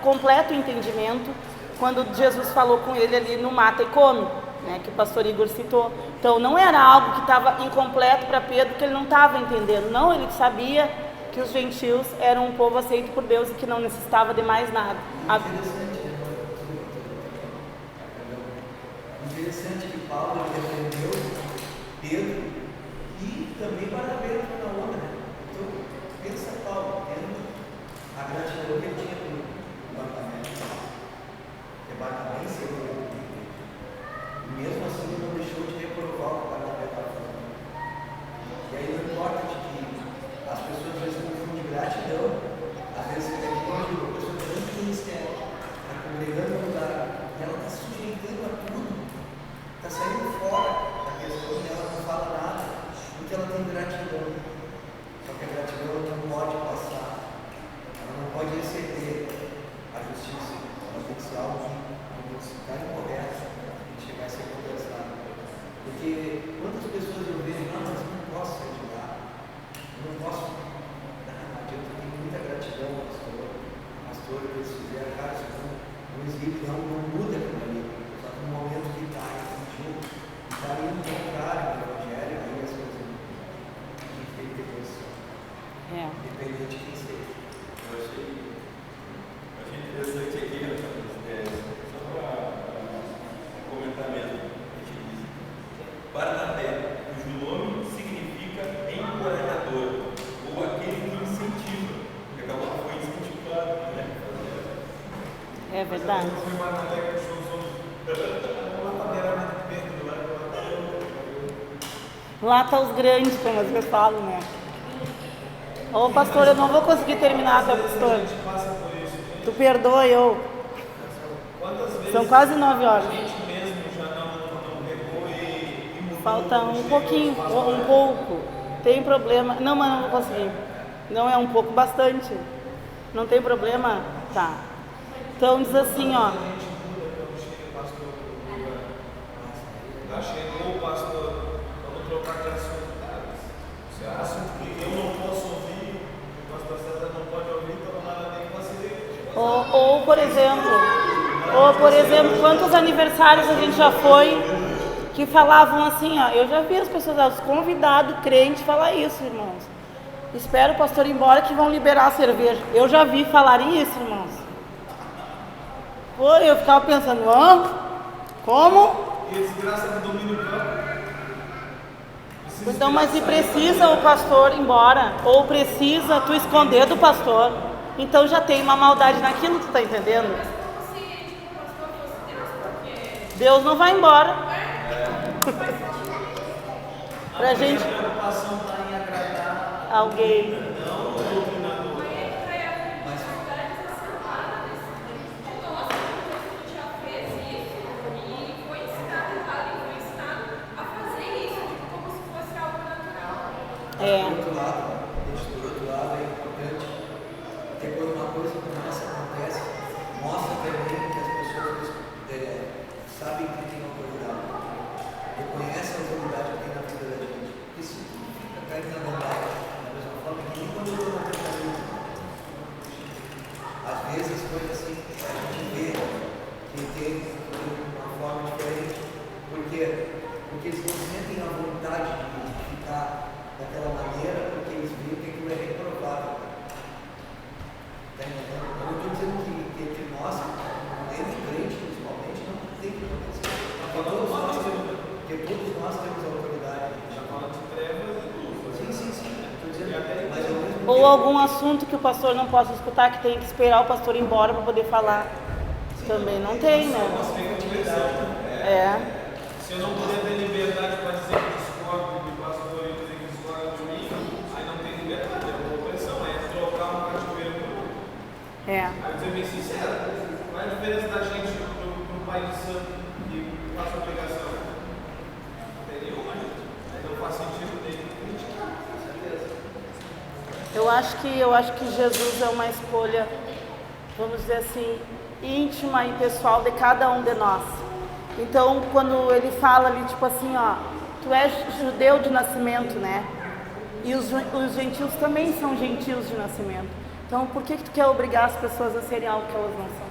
completo entendimento quando Jesus falou com ele ali no mata e come, né, que o pastor Igor citou. Então não era algo que estava incompleto para Pedro, que ele não estava entendendo. Não, ele sabia que os gentios eram um povo aceito por Deus e que não necessitava de mais nada. Interessante que Paulo defendeu Pedro e também Barnabé na onda, né? Então, pensa Paulo, tendo a gratidão que ele tinha pelo Barnabé. Porque Barnabé ensinou ele. E mesmo assim ele não deixou de reprovar o que Barnabé estava fazendo. E aí não importa de que as pessoas às vezes confundem gratidão, às vezes é que a pessoa tem tanto ministério, está congregando no lugar, e ela está sujeitando a tudo, está saindo fora da questão e ela não fala nada, porque ela tem gratidão. Só que a gratidão não pode passar, ela não pode exceder a justiça, ela tem que ser algo que está incorreto, tem que chegar a ser conversado. Porque quantas pessoas eu vejo, não, mas eu não posso sair de lá, eu não posso, não adianta, eu tenho muita gratidão, pastor, que eles fizeram, cara, isso não existe, não muda aquilo ali, só que no momento que está indo contrário do Evangelho, aí as coisas a gente tem que ter posição, independente de quem seja. Eu achei interessante aqui, só para comentar mesmo, a gente diz, Barnabé, cujo nome significa encorajador, ou aquele que incentiva, que acabou que foi incentivado, né? É verdade. Lá tá os grandes, como vocês falam, né? Ô pastor, eu não vou conseguir terminar, tá, pastor? Tu perdoa eu. São quase 9 horas. Falta um pouquinho, um pouco. Tem problema. Não, mas não vou conseguir. Não é um pouco, bastante. Não tem problema? Tá. Então diz assim, ó. Chegou o pastor, vamos trocar de assunto. Se é assunto que eu não posso ouvir, o pastor César não pode ouvir, então nada tem que fazer. Ou por exemplo, quantos aniversários a gente já foi que falavam assim, ó, eu já vi as pessoas, os convidados, crentes, falar isso, irmãos. Espero o pastor ir embora que vão liberar a cerveja. Eu já vi falarem isso, irmãos. Pô, eu ficava pensando, como? E a desgraça do domínio próprio. Então, mas se precisa o pastor ir embora, ou precisa tu esconder do pastor, então já tem uma maldade naquilo, tu tá entendendo? Deus não vai embora. Pra gente. A preocupação está em agradar Alguém. Por outro lado, é importante, porque quando uma coisa como essa acontece, mostra também que as pessoas sabem que tem autoridade, reconhecem a autoridade que tem na vida da gente. Isso fica caindo na verdade, da mesma forma que nem quando eu estou na tratamento. Às vezes as coisas assim, a gente vê que tem uma forma diferente, porque eles não sentem a vontade de ficar daquela maneira, porque eles viram que aquilo é reprovável. Tá entendendo? Eu não estou dizendo que entre nós, entre crente principalmente, não tem que acontecer. Porque todos nós temos autoridade. Já fala de trevas e luz. Sim. Estou dizendo, mas ao mesmo Ou tempo, algum assunto que o pastor não possa escutar, que tem que esperar o pastor ir embora para poder falar. Também não tem, né? Se eu não puder ter liberdade para dizer que discordo do pastor e dizer que discordo de mim, aí não tem liberdade, é uma opressão, é trocar um cativeiro por outro. Aí eu dizer bem sincero, qual é a diferença da gente pro pai de santo que faça obrigação? Não tem nenhuma, gente. Não faz sentido dele criticar, com certeza. Eu acho que Jesus é uma escolha, vamos dizer assim, íntima e pessoal de cada um de nós. Então, quando ele fala ali, tipo assim, ó, tu és judeu de nascimento, né? E os gentios também são gentios de nascimento. Então, por que tu quer obrigar as pessoas a serem algo que elas não são?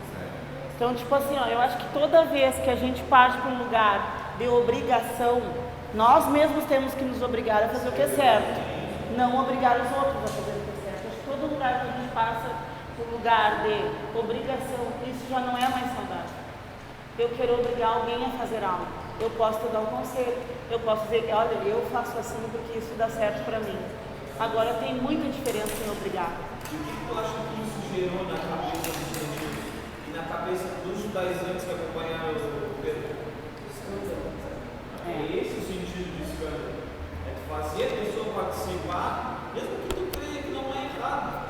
Então, tipo assim, ó, eu acho que toda vez que a gente parte para um lugar de obrigação, nós mesmos temos que nos obrigar a fazer o que é certo, não obrigar os outros a fazer o que é certo. Acho que todo lugar que a gente passa por um lugar de obrigação, isso já não é mais saudável. Eu quero obrigar alguém a fazer algo. Eu posso te dar um conselho, eu posso dizer, olha, eu faço assim porque isso dá certo para mim. Agora tem muita diferença em obrigar. E o que tu acha que isso gerou na cabeça dos gentios e na cabeça dos judaizantes que acompanharam o Pedro? Escândalo. É esse o sentido de escândalo. É tu fazer a pessoa participar, mesmo que tu creia que não é errado,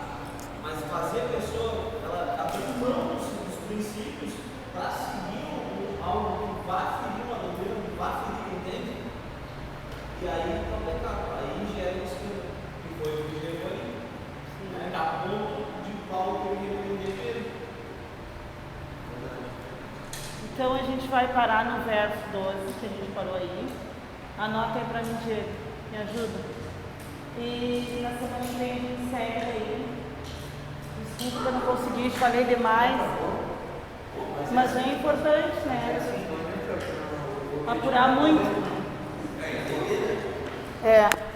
mas fazer a pessoa, ela abrir mão dos princípios para seguir algo que vai ferir uma doutrina, que vai ferir, entende? E aí está o pecado, aí gera isso que foi o que levou aí. A ponto de Paulo que ele repreender ele. Então a gente vai parar no verso 12, que a gente parou aí. Anota aí para mim, Diego, me ajuda. E na semana que vem a gente segue aí. Desculpa que eu não consegui, falei demais. Mas é importante, né? Apurar muito. É.